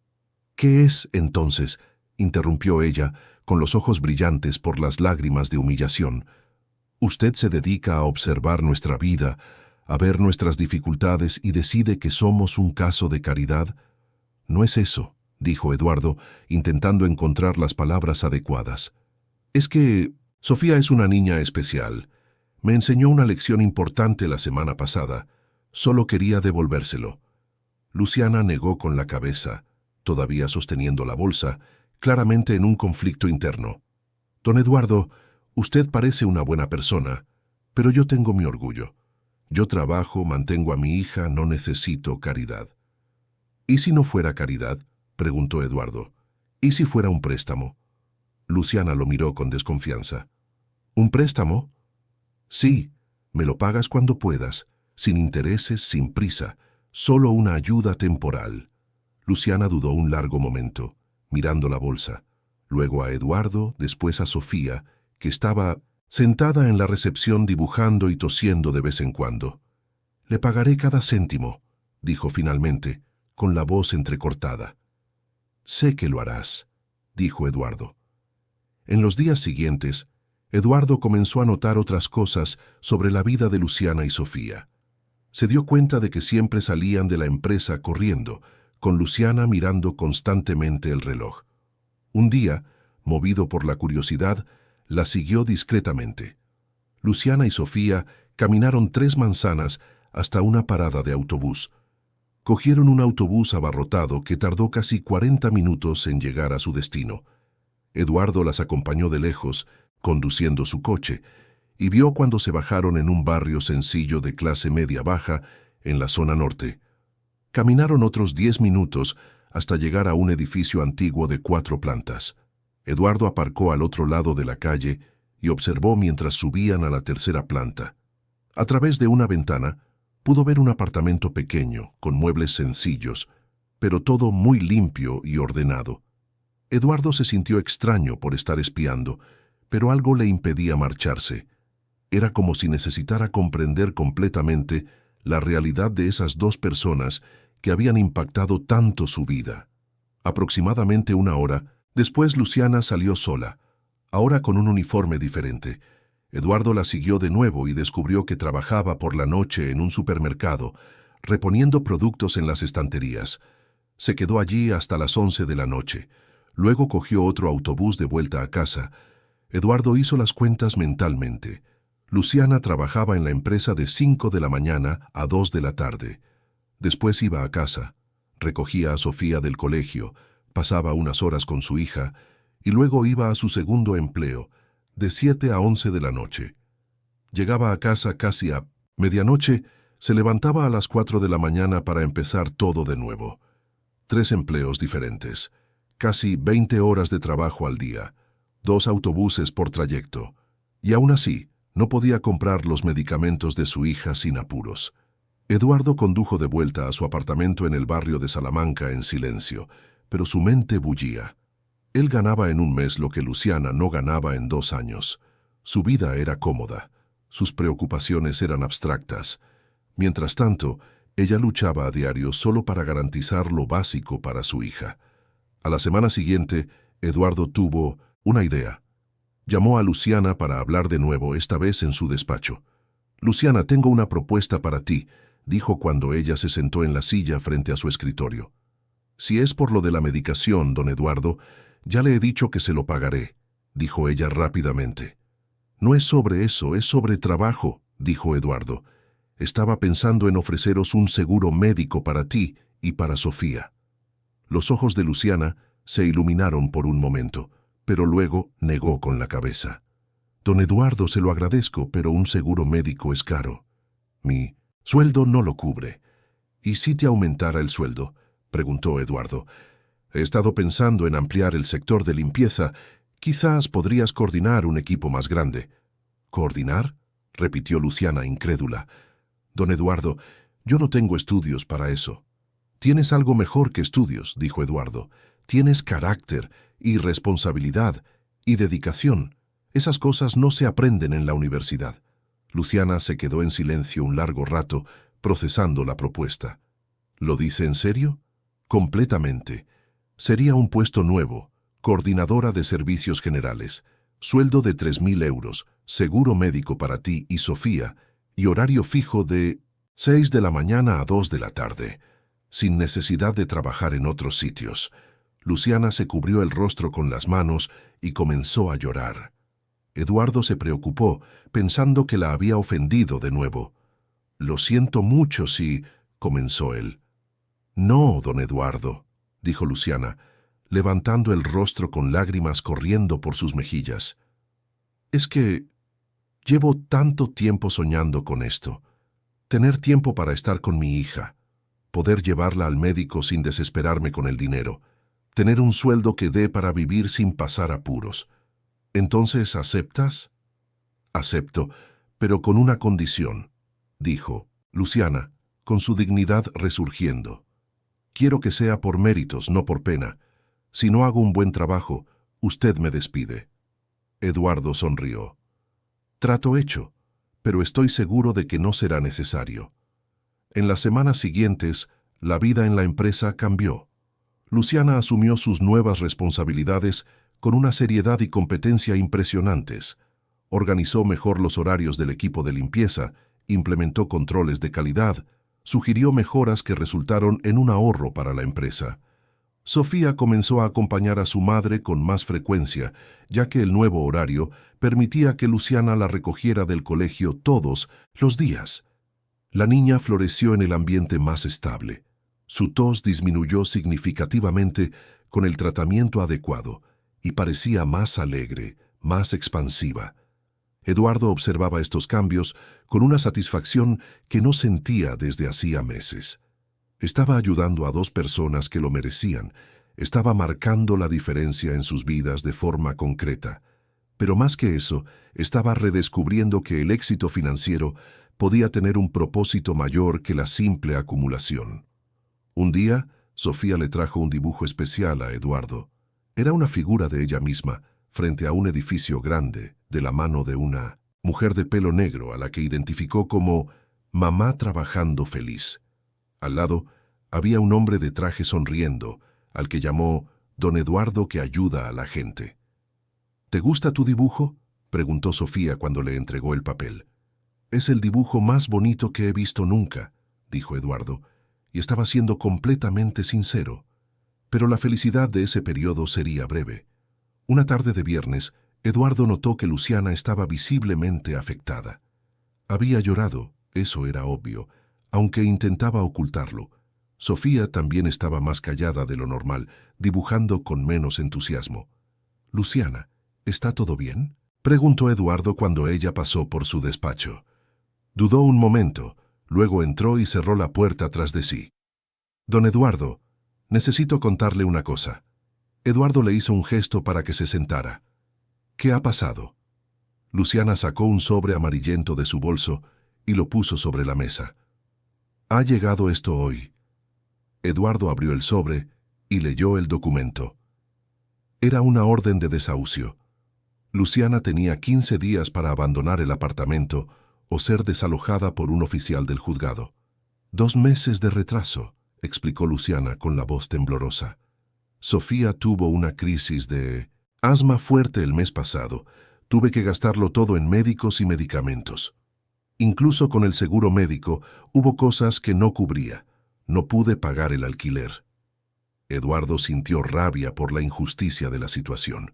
«¿Qué es, entonces?», interrumpió ella, con los ojos brillantes por las lágrimas de humillación. «Usted se dedica a observar nuestra vida, a ver nuestras dificultades y decide que somos un caso de caridad». «No es eso», dijo Eduardo, intentando encontrar las palabras adecuadas. «Es que Sofía es una niña especial. Me enseñó una lección importante la semana pasada. Solo quería devolvérselo». Luciana negó con la cabeza, todavía sosteniendo la bolsa, claramente en un conflicto interno. «Don Eduardo, usted parece una buena persona, pero yo tengo mi orgullo. Yo trabajo, mantengo a mi hija, no necesito caridad». «¿Y si no fuera caridad?», preguntó Eduardo. «¿Y si fuera un préstamo?». Luciana lo miró con desconfianza. «¿Un préstamo?». «Sí, me lo pagas cuando puedas, sin intereses, sin prisa, solo una ayuda temporal». Luciana dudó un largo momento, mirando la bolsa, luego a Eduardo, después a Sofía, que estaba sentada en la recepción dibujando y tosiendo de vez en cuando. «Le pagaré cada céntimo», dijo finalmente, con la voz entrecortada. «Sé que lo harás», dijo Eduardo. En los días siguientes, Eduardo comenzó a notar otras cosas sobre la vida de Luciana y Sofía. Se dio cuenta de que siempre salían de la empresa corriendo, con Luciana mirando constantemente el reloj. Un día, movido por la curiosidad, la siguió discretamente. Luciana y Sofía caminaron 3 manzanas hasta una parada de autobús. Cogieron un autobús abarrotado que tardó casi 40 minutos en llegar a su destino. Eduardo las acompañó de lejos, conduciendo su coche, y vio cuando se bajaron en un barrio sencillo de clase media-baja en la zona norte. Caminaron otros 10 minutos hasta llegar a un edificio antiguo de 4 plantas. Eduardo aparcó al otro lado de la calle y observó mientras subían a la tercera planta. A través de una ventana, pudo ver un apartamento pequeño, con muebles sencillos, pero todo muy limpio y ordenado. Eduardo se sintió extraño por estar espiando, pero algo le impedía marcharse. Era como si necesitara comprender completamente la realidad de esas 2 personas que habían impactado tanto su vida. Aproximadamente 1 hora después, Luciana salió sola, ahora con un uniforme diferente. Eduardo la siguió de nuevo y descubrió que trabajaba por la noche en un supermercado, reponiendo productos en las estanterías. Se quedó allí hasta las 11 de la noche. Luego cogió otro autobús de vuelta a casa. Eduardo hizo las cuentas mentalmente. Luciana trabajaba en la empresa de 5 de la mañana a 2 de la tarde. Después iba a casa, recogía a Sofía del colegio, pasaba unas horas con su hija y luego iba a su segundo empleo, de 7 a 11 de la noche. Llegaba a casa casi a medianoche, se levantaba a las 4 de la mañana para empezar todo de nuevo. 3 empleos diferentes, casi 20 horas de trabajo al día, 2 autobuses por trayecto, y aún así no podía comprar los medicamentos de su hija sin apuros. Eduardo condujo de vuelta a su apartamento en el barrio de Salamanca en silencio, pero su mente bullía. Él ganaba en un mes lo que Luciana no ganaba en 2 años. Su vida era cómoda, sus preocupaciones eran abstractas. Mientras tanto, ella luchaba a diario solo para garantizar lo básico para su hija. A la semana siguiente, Eduardo tuvo una idea. Llamó a Luciana para hablar de nuevo, esta vez en su despacho. «Luciana, tengo una propuesta para ti», dijo cuando ella se sentó en la silla frente a su escritorio. «Si es por lo de la medicación, don Eduardo, ya le he dicho que se lo pagaré», dijo ella rápidamente. «No es sobre eso, es sobre trabajo», dijo Eduardo. «Estaba pensando en ofreceros un seguro médico para ti y para Sofía». Los ojos de Luciana se iluminaron por un momento, pero luego negó con la cabeza. «Don Eduardo, se lo agradezco, pero un seguro médico es caro. Mi sueldo no lo cubre». «¿Y si te aumentara el sueldo?», preguntó Eduardo. «He estado pensando en ampliar el sector de limpieza. Quizás podrías coordinar un equipo más grande». «¿Coordinar?», repitió Luciana incrédula. «Don Eduardo, yo no tengo estudios para eso». «Tienes algo mejor que estudios», dijo Eduardo. «Tienes carácter y responsabilidad y dedicación. Esas cosas no se aprenden en la universidad». Luciana se quedó en silencio un largo rato, procesando la propuesta. «¿Lo dice en serio?». «Completamente. Sería un puesto nuevo, coordinadora de servicios generales, sueldo de 3.000 euros, seguro médico para ti y Sofía, y horario fijo de 6 de la mañana a 2 de la tarde, sin necesidad de trabajar en otros sitios». Luciana se cubrió el rostro con las manos y comenzó a llorar. Eduardo se preocupó, pensando que la había ofendido de nuevo. «Lo siento mucho si…», comenzó él. «No, don Eduardo», dijo Luciana, levantando el rostro con lágrimas corriendo por sus mejillas. «Es que llevo tanto tiempo soñando con esto. Tener tiempo para estar con mi hija, poder llevarla al médico sin desesperarme con el dinero, tener un sueldo que dé para vivir sin pasar apuros. ¿Entonces aceptas?». «Acepto, pero con una condición», dijo Luciana, con su dignidad resurgiendo. «Quiero que sea por méritos, no por pena. Si no hago un buen trabajo, usted me despide». Eduardo sonrió. «Trato hecho, pero estoy seguro de que no será necesario». En las semanas siguientes, la vida en la empresa cambió. Luciana asumió sus nuevas responsabilidades con una seriedad y competencia impresionantes. Organizó mejor los horarios del equipo de limpieza, implementó controles de calidad, sugirió mejoras que resultaron en un ahorro para la empresa. Sofía comenzó a acompañar a su madre con más frecuencia, ya que el nuevo horario permitía que Luciana la recogiera del colegio todos los días. La niña floreció en el ambiente más estable. Su tos disminuyó significativamente con el tratamiento adecuado, y parecía más alegre, más expansiva. Eduardo observaba estos cambios con una satisfacción que no sentía desde hacía meses. Estaba ayudando a dos personas que lo merecían, estaba marcando la diferencia en sus vidas de forma concreta. Pero más que eso, estaba redescubriendo que el éxito financiero podía tener un propósito mayor que la simple acumulación. Un día, Sofía le trajo un dibujo especial a Eduardo. Era una figura de ella misma, frente a un edificio grande, de la mano de una mujer de pelo negro a la que identificó como mamá trabajando feliz. Al lado, había un hombre de traje sonriendo, al que llamó Don Eduardo que ayuda a la gente. ¿Te gusta tu dibujo?, preguntó Sofía cuando le entregó el papel. Es el dibujo más bonito que he visto nunca, dijo Eduardo, y estaba siendo completamente sincero. Pero la felicidad de ese periodo sería breve. Una tarde de viernes, Eduardo notó que Luciana estaba visiblemente afectada. Había llorado, eso era obvio, aunque intentaba ocultarlo. Sofía también estaba más callada de lo normal, dibujando con menos entusiasmo. «Luciana, ¿está todo bien?», preguntó Eduardo cuando ella pasó por su despacho. Dudó un momento, luego entró y cerró la puerta tras de sí. «Don Eduardo, necesito contarle una cosa». Eduardo le hizo un gesto para que se sentara. «¿Qué ha pasado?». Luciana sacó un sobre amarillento de su bolso y lo puso sobre la mesa. «Ha llegado esto hoy». Eduardo abrió el sobre y leyó el documento. Era una orden de desahucio. Luciana tenía 15 días para abandonar el apartamento o ser desalojada por un oficial del juzgado. 2 meses de retraso, explicó Luciana con la voz temblorosa. Sofía tuvo una crisis de asma fuerte el mes pasado. Tuve que gastarlo todo en médicos y medicamentos. Incluso con el seguro médico hubo cosas que no cubría. No pude pagar el alquiler. Eduardo sintió rabia por la injusticia de la situación.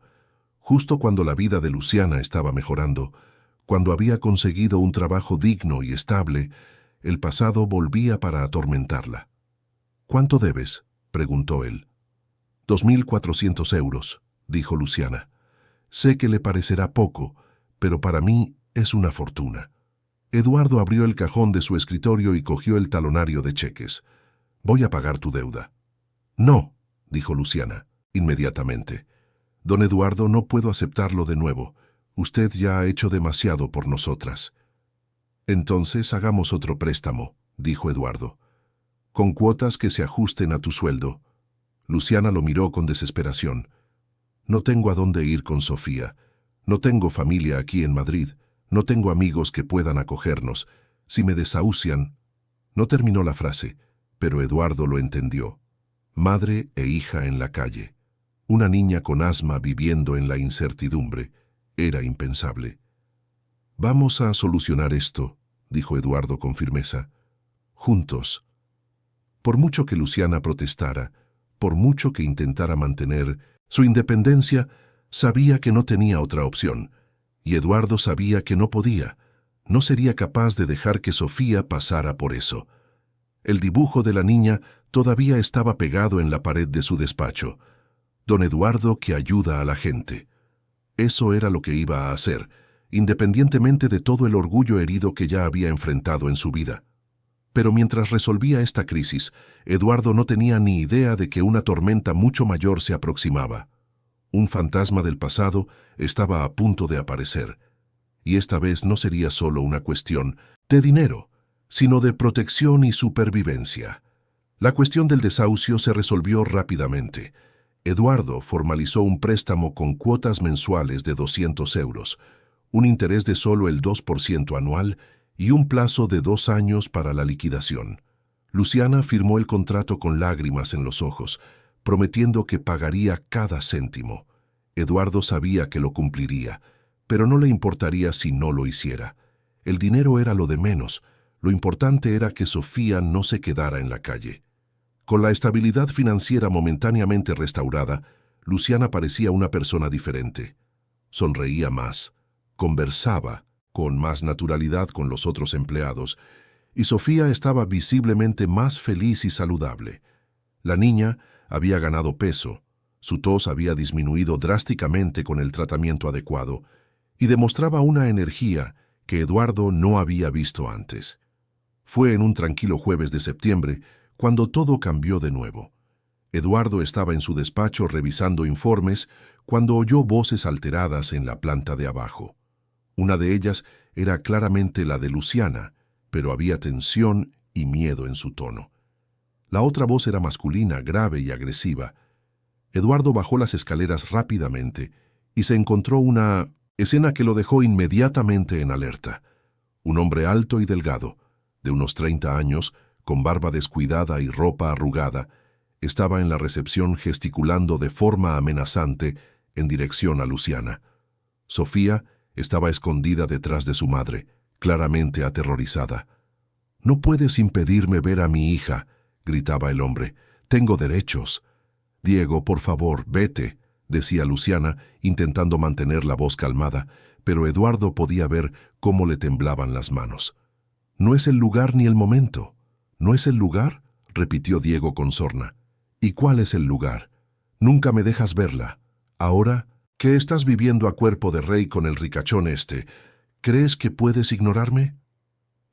Justo cuando la vida de Luciana estaba mejorando, cuando había conseguido un trabajo digno y estable, el pasado volvía para atormentarla. «¿Cuánto debes?», preguntó él. 2.400 euros, dijo Luciana. «Sé que le parecerá poco, pero para mí es una fortuna». Eduardo abrió el cajón de su escritorio y cogió el talonario de cheques. «Voy a pagar tu deuda». «No», dijo Luciana, inmediatamente. «Don Eduardo, no puedo aceptarlo de nuevo. Usted ya ha hecho demasiado por nosotras». «Entonces hagamos otro préstamo», dijo Eduardo. «Con cuotas que se ajusten a tu sueldo». Luciana lo miró con desesperación. «No tengo a dónde ir con Sofía. No tengo familia aquí en Madrid. No tengo amigos que puedan acogernos. Si me desahucian...». No terminó la frase, pero Eduardo lo entendió. Madre e hija en la calle. Una niña con asma viviendo en la incertidumbre. Era impensable. «Vamos a solucionar esto», dijo Eduardo con firmeza. «Juntos». Por mucho que Luciana protestara, por mucho que intentara mantener su independencia, sabía que no tenía otra opción. Y Eduardo sabía que no podía. No sería capaz de dejar que Sofía pasara por eso. El dibujo de la niña todavía estaba pegado en la pared de su despacho. Don Eduardo que ayuda a la gente. Eso era lo que iba a hacer, independientemente de todo el orgullo herido que ya había enfrentado en su vida. Pero mientras resolvía esta crisis, Eduardo no tenía ni idea de que una tormenta mucho mayor se aproximaba. Un fantasma del pasado estaba a punto de aparecer. Y esta vez no sería solo una cuestión de dinero, sino de protección y supervivencia. La cuestión del desahucio se resolvió rápidamente. Eduardo formalizó un préstamo con cuotas mensuales de 200 euros, un interés de solo el 2% anual y un plazo de 2 años para la liquidación. Luciana firmó el contrato con lágrimas en los ojos, prometiendo que pagaría cada céntimo. Eduardo sabía que lo cumpliría, pero no le importaría si no lo hiciera. El dinero era lo de menos, lo importante era que Sofía no se quedara en la calle. Con la estabilidad financiera momentáneamente restaurada, Luciana parecía una persona diferente. Sonreía más, conversaba con más naturalidad con los otros empleados, y Sofía estaba visiblemente más feliz y saludable. La niña había ganado peso, Su tos había disminuido drásticamente con el tratamiento adecuado y demostraba una energía que Eduardo no había visto antes. Fue en un tranquilo jueves de septiembre cuando todo cambió de nuevo. Eduardo estaba en su despacho revisando informes cuando oyó voces alteradas en la planta de abajo. Una de ellas era claramente la de Luciana, pero había tensión y miedo en su tono. La otra voz era masculina, grave y agresiva. Eduardo bajó las escaleras rápidamente y se encontró una escena que lo dejó inmediatamente en alerta. Un hombre alto y delgado, de unos 30 años, con barba descuidada y ropa arrugada, estaba en la recepción gesticulando de forma amenazante en dirección a Luciana. Sofía estaba escondida detrás de su madre, claramente aterrorizada. «No puedes impedirme ver a mi hija», gritaba el hombre. «Tengo derechos». «Diego, por favor, vete», decía Luciana, intentando mantener la voz calmada, pero Eduardo podía ver cómo le temblaban las manos. «No es el lugar ni el momento». «¿No es el lugar?», repitió Diego con sorna. «¿Y cuál es el lugar? Nunca me dejas verla. Ahora, que estás viviendo a cuerpo de rey con el ricachón este, ¿crees que puedes ignorarme?»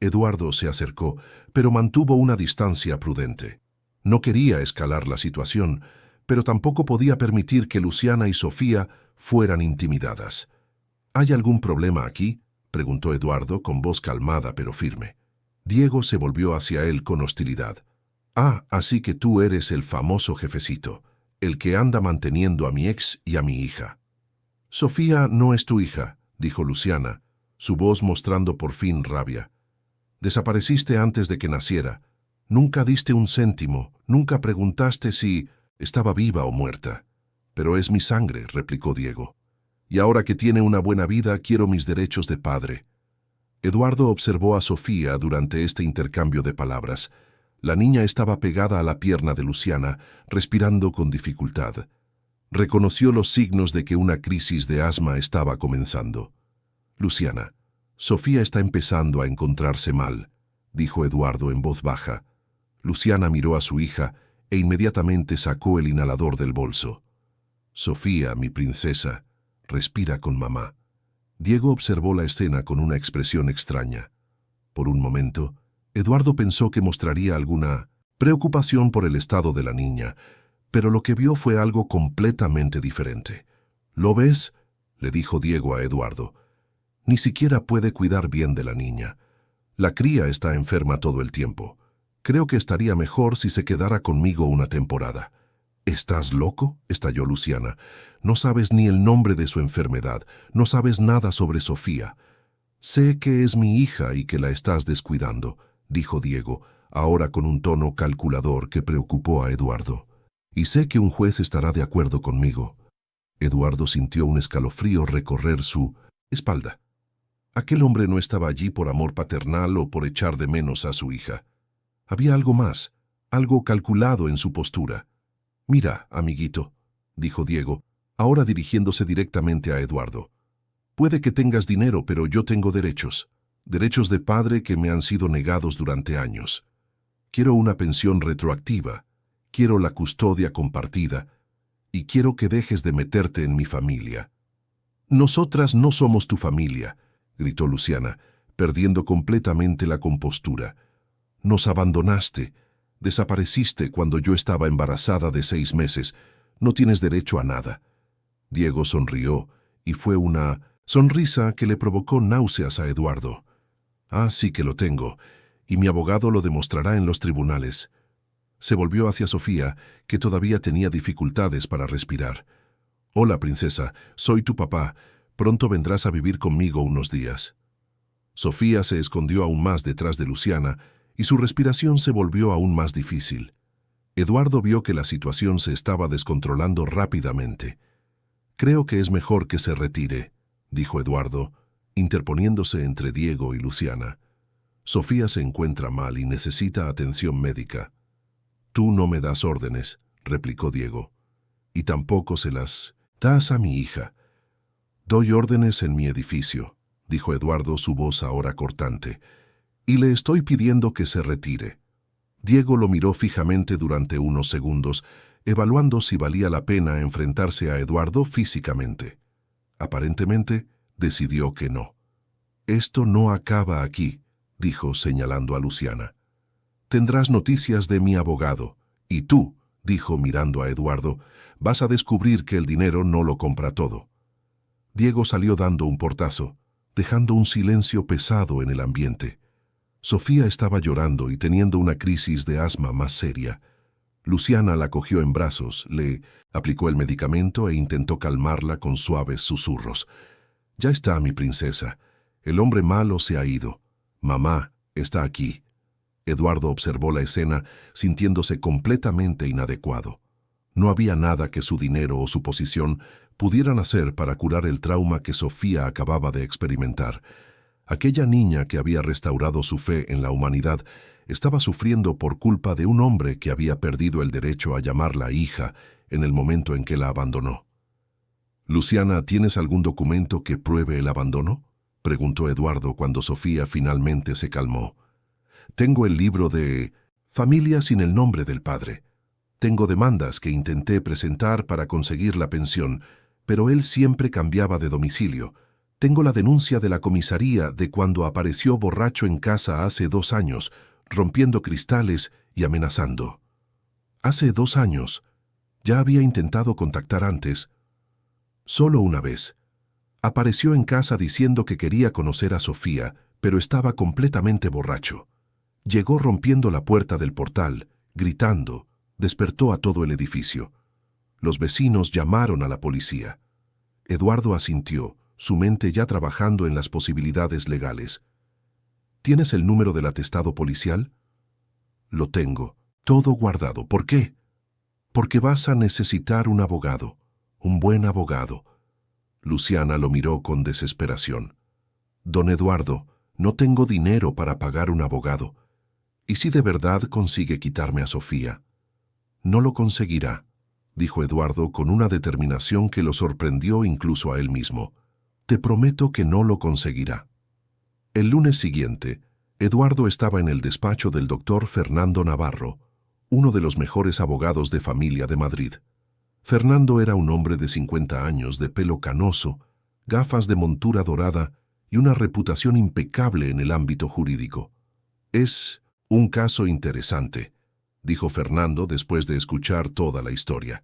Eduardo se acercó, pero mantuvo una distancia prudente. No quería escalar la situación, pero tampoco podía permitir que Luciana y Sofía fueran intimidadas. «¿Hay algún problema aquí?», preguntó Eduardo con voz calmada pero firme. Diego se volvió hacia él con hostilidad. «Ah, así que tú eres el famoso jefecito, el que anda manteniendo a mi ex y a mi hija». «Sofía no es tu hija», dijo Luciana, su voz mostrando por fin rabia. «Desapareciste antes de que naciera. Nunca diste un céntimo, nunca preguntaste si estaba viva o muerta». «Pero es mi sangre», replicó Diego. «Y ahora que tiene una buena vida, quiero mis derechos de padre». Eduardo observó a Sofía durante este intercambio de palabras. La niña estaba pegada a la pierna de Luciana, respirando con dificultad. Reconoció los signos de que una crisis de asma estaba comenzando. «Luciana, Sofía está empezando a encontrarse mal», dijo Eduardo en voz baja. Luciana miró a su hija e inmediatamente sacó el inhalador del bolso. «Sofía, mi princesa, respira con mamá». Diego observó la escena con una expresión extraña. Por un momento, Eduardo pensó que mostraría alguna preocupación por el estado de la niña, pero lo que vio fue algo completamente diferente. «¿Lo ves?», le dijo Diego a Eduardo. «Ni siquiera puede cuidar bien de la niña. La cría está enferma todo el tiempo. Creo que estaría mejor si se quedara conmigo una temporada». «¿Estás loco?», estalló Luciana. «No sabes ni el nombre de su enfermedad, no sabes nada sobre Sofía». «Sé que es mi hija y que la estás descuidando», dijo Diego, ahora con un tono calculador que preocupó a Eduardo. «Y sé que un juez estará de acuerdo conmigo». Eduardo sintió un escalofrío recorrer su espalda. Aquel hombre no estaba allí por amor paternal o por echar de menos a su hija. Había algo más, algo calculado en su postura. «Mira, amiguito», dijo Diego, ahora dirigiéndose directamente a Eduardo. «Puede que tengas dinero, pero yo tengo derechos. Derechos de padre que me han sido negados durante años. Quiero una pensión retroactiva, quiero la custodia compartida, y quiero que dejes de meterte en mi familia». «Nosotras no somos tu familia», gritó Luciana, perdiendo completamente la compostura. «Nos abandonaste. Desapareciste cuando yo estaba embarazada de 6 meses. No tienes derecho a nada». Diego sonrió, y fue una sonrisa que le provocó náuseas a Eduardo. «Ah, sí que lo tengo, y mi abogado lo demostrará en los tribunales». Se volvió hacia Sofía, que todavía tenía dificultades para respirar. «Hola, princesa, soy tu papá. Pronto vendrás a vivir conmigo unos días». Sofía se escondió aún más detrás de Luciana, y su respiración se volvió aún más difícil. Eduardo vio que la situación se estaba descontrolando rápidamente. «Creo que es mejor que se retire», dijo Eduardo, interponiéndose entre Diego y Luciana. «Sofía se encuentra mal y necesita atención médica». «Tú no me das órdenes», replicó Diego. «Y tampoco se las das a mi hija». «Doy órdenes en mi edificio», dijo Eduardo, su voz ahora cortante, «y le estoy pidiendo que se retire». Diego lo miró fijamente durante unos segundos, evaluando si valía la pena enfrentarse a Eduardo físicamente. Aparentemente, decidió que no. «Esto no acaba aquí», dijo señalando a Luciana. «Tendrás noticias de mi abogado, y tú», dijo mirando a Eduardo, «vas a descubrir que el dinero no lo compra todo». Diego salió dando un portazo, dejando un silencio pesado en el ambiente. Sofía estaba llorando y teniendo una crisis de asma más seria. Luciana la cogió en brazos, le aplicó el medicamento e intentó calmarla con suaves susurros. «Ya está, mi princesa. El hombre malo se ha ido. Mamá está aquí». Eduardo observó la escena, sintiéndose completamente inadecuado. No había nada que su dinero o su posición pudieran hacer para curar el trauma que Sofía acababa de experimentar. Aquella niña que había restaurado su fe en la humanidad estaba sufriendo por culpa de un hombre que había perdido el derecho a llamarla hija en el momento en que la abandonó. «Luciana, ¿tienes algún documento que pruebe el abandono?», preguntó Eduardo cuando Sofía finalmente se calmó. «Tengo el libro de Familia sin el nombre del padre. Tengo demandas que intenté presentar para conseguir la pensión, pero él siempre cambiaba de domicilio. Tengo la denuncia de la comisaría de cuando apareció borracho en casa hace 2 años, rompiendo cristales y amenazando». «Hace 2 años. ¿Ya había intentado contactar antes?» «Solo una vez. Apareció en casa diciendo que quería conocer a Sofía, pero estaba completamente borracho. Llegó rompiendo la puerta del portal, gritando, despertó a todo el edificio. Los vecinos llamaron a la policía». Eduardo asintió, su mente ya trabajando en las posibilidades legales. «¿Tienes el número del atestado policial?» «Lo tengo, todo guardado. ¿Por qué?» «Porque vas a necesitar un abogado, un buen abogado». Luciana lo miró con desesperación. «Don Eduardo, no tengo dinero para pagar un abogado. ¿Y si de verdad consigue quitarme a Sofía?» «No lo conseguirá», dijo Eduardo con una determinación que lo sorprendió incluso a él mismo. «Te prometo que no lo conseguirá». El lunes siguiente, Eduardo estaba en el despacho del doctor Fernando Navarro, uno de los mejores abogados de familia de Madrid. Fernando era un hombre de 50 años, de pelo canoso, gafas de montura dorada y una reputación impecable en el ámbito jurídico. «Es un caso interesante», dijo Fernando después de escuchar toda la historia.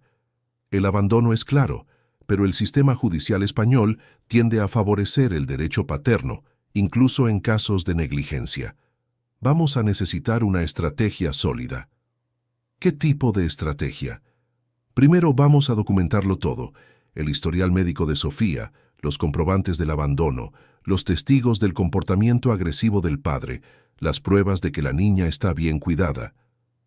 «El abandono es claro, pero el sistema judicial español tiende a favorecer el derecho paterno, incluso en casos de negligencia. Vamos a necesitar una estrategia sólida». «¿Qué tipo de estrategia?» «Primero vamos a documentarlo todo: el historial médico de Sofía, los comprobantes del abandono, los testigos del comportamiento agresivo del padre, las pruebas de que la niña está bien cuidada.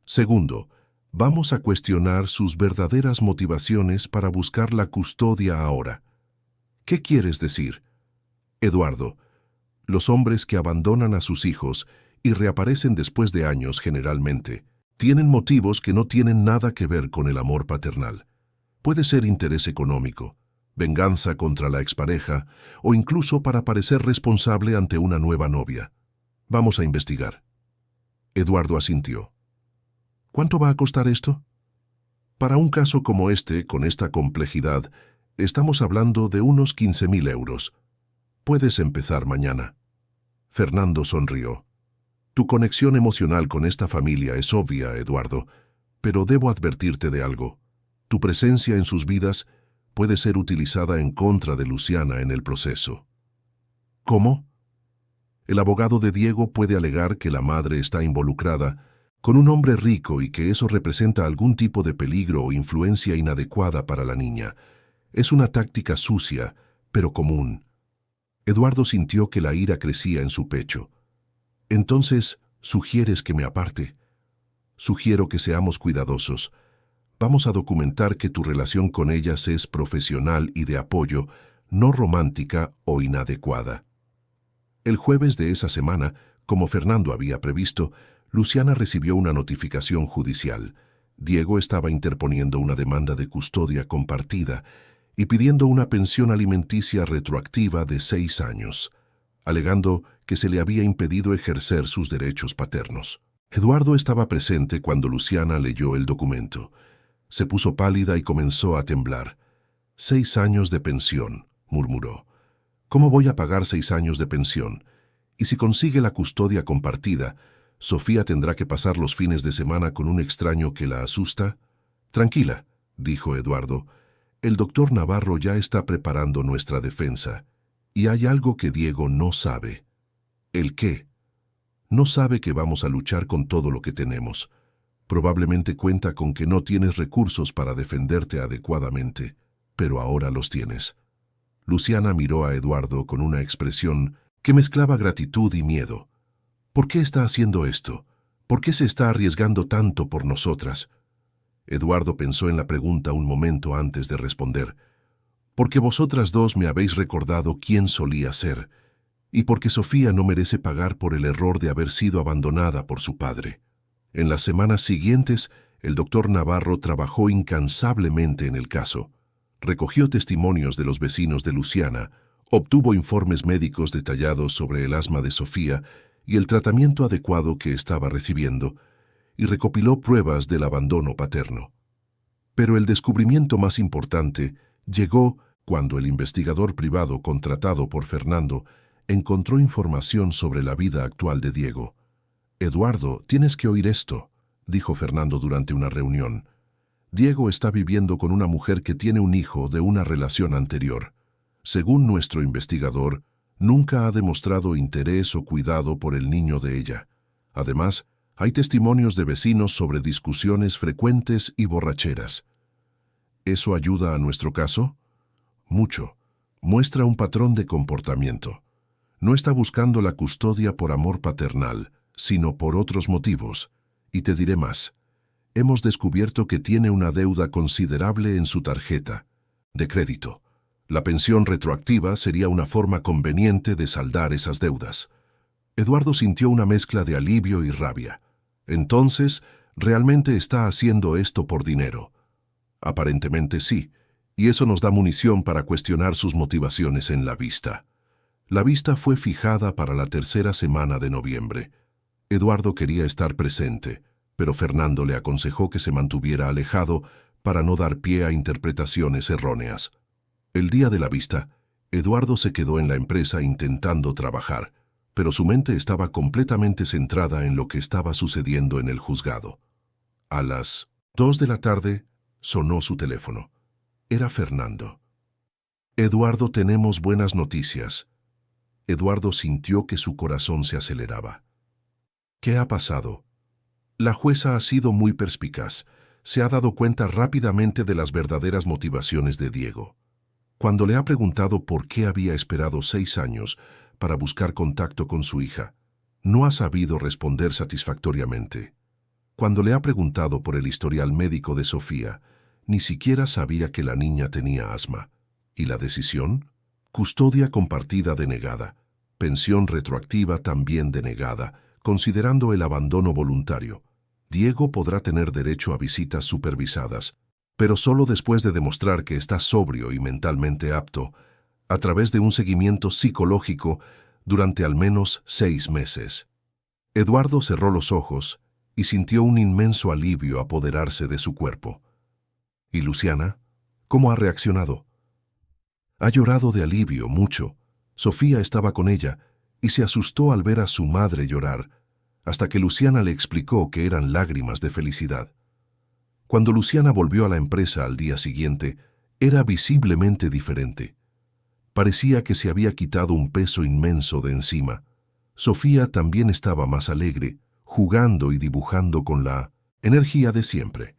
Segundo, vamos a cuestionar sus verdaderas motivaciones para buscar la custodia ahora». «¿Qué quieres decir?» «Eduardo, los hombres que abandonan a sus hijos y reaparecen después de años generalmente, tienen motivos que no tienen nada que ver con el amor paternal. Puede ser interés económico, venganza contra la expareja o incluso para parecer responsable ante una nueva novia. Vamos a investigar». Eduardo asintió. «¿Cuánto va a costar esto?» «Para un caso como este, con esta complejidad, estamos hablando de unos 15.000 euros. Puedes empezar mañana». Fernando sonrió. «Tu conexión emocional con esta familia es obvia, Eduardo, pero debo advertirte de algo. Tu presencia en sus vidas puede ser utilizada en contra de Luciana en el proceso». «¿Cómo?» «El abogado de Diego puede alegar que la madre está involucrada con un hombre rico y que eso representa algún tipo de peligro o influencia inadecuada para la niña. Es una táctica sucia, pero común». Eduardo sintió que la ira crecía en su pecho. «Entonces, ¿sugieres que me aparte?» «Sugiero que seamos cuidadosos. Vamos a documentar que tu relación con ellas es profesional y de apoyo, no romántica o inadecuada». El jueves de esa semana, como Fernando había previsto, Luciana recibió una notificación judicial. Diego estaba interponiendo una demanda de custodia compartida y pidiendo una pensión alimenticia retroactiva de 6 años, alegando que se le había impedido ejercer sus derechos paternos. Eduardo estaba presente cuando Luciana leyó el documento. Se puso pálida y comenzó a temblar. 6 años de pensión, murmuró. ¿Cómo voy a pagar 6 años de pensión? Y si consigue la custodia compartida, ¿Sofía tendrá que pasar los fines de semana con un extraño que la asusta? Tranquila, dijo Eduardo. El doctor Navarro ya está preparando nuestra defensa. Y hay algo que Diego no sabe. ¿El qué? No sabe que vamos a luchar con todo lo que tenemos. Probablemente cuenta con que no tienes recursos para defenderte adecuadamente, pero ahora los tienes. Luciana miró a Eduardo con una expresión que mezclaba gratitud y miedo. ¿Por qué está haciendo esto? ¿Por qué se está arriesgando tanto por nosotras? Eduardo pensó en la pregunta un momento antes de responder. Porque vosotras dos me habéis recordado quién solía ser, y porque Sofía no merece pagar por el error de haber sido abandonada por su padre. En las semanas siguientes, el doctor Navarro trabajó incansablemente en el caso. Recogió testimonios de los vecinos de Luciana, obtuvo informes médicos detallados sobre el asma de Sofía y el tratamiento adecuado que estaba recibiendo, y recopiló pruebas del abandono paterno. Pero el descubrimiento más importante llegó cuando el investigador privado contratado por Fernando encontró información sobre la vida actual de Diego. «Eduardo, tienes que oír esto», dijo Fernando durante una reunión. «Diego está viviendo con una mujer que tiene un hijo de una relación anterior. Según nuestro investigador, nunca ha demostrado interés o cuidado por el niño de ella. Además, hay testimonios de vecinos sobre discusiones frecuentes y borracheras. ¿Eso ayuda a nuestro caso? Mucho. Muestra un patrón de comportamiento. No está buscando la custodia por amor paternal, sino por otros motivos. Y te diré más. Hemos descubierto que tiene una deuda considerable en su tarjeta de crédito. La pensión retroactiva sería una forma conveniente de saldar esas deudas». Eduardo sintió una mezcla de alivio y rabia. Entonces, ¿realmente está haciendo esto por dinero? Aparentemente sí, y eso nos da munición para cuestionar sus motivaciones en la vista. La vista fue fijada para la tercera semana de noviembre. Eduardo quería estar presente, pero Fernando le aconsejó que se mantuviera alejado para no dar pie a interpretaciones erróneas. El día de la vista, Eduardo se quedó en la empresa intentando trabajar, pero su mente estaba completamente centrada en lo que estaba sucediendo en el juzgado. A las 2 de la tarde sonó su teléfono. Era Fernando. «Eduardo, tenemos buenas noticias». Eduardo sintió que su corazón se aceleraba. «¿Qué ha pasado?» «La jueza ha sido muy perspicaz. Se ha dado cuenta rápidamente de las verdaderas motivaciones de Diego. Cuando le ha preguntado por qué había esperado 6 años para buscar contacto con su hija, no ha sabido responder satisfactoriamente. Cuando le ha preguntado por el historial médico de Sofía, ni siquiera sabía que la niña tenía asma. ¿Y la decisión? Custodia compartida denegada, pensión retroactiva también denegada, considerando el abandono voluntario. Diego podrá tener derecho a visitas supervisadas, pero solo después de demostrar que está sobrio y mentalmente apto, a través de un seguimiento psicológico durante al menos 6 meses. Eduardo cerró los ojos y sintió un inmenso alivio apoderarse de su cuerpo. ¿Y Luciana? ¿Cómo ha reaccionado? Ha llorado de alivio, mucho. Sofía estaba con ella y se asustó al ver a su madre llorar, hasta que Luciana le explicó que eran lágrimas de felicidad. Cuando Luciana volvió a la empresa al día siguiente, era visiblemente diferente. Parecía que se había quitado un peso inmenso de encima. Sofía también estaba más alegre, jugando y dibujando con la energía de siempre.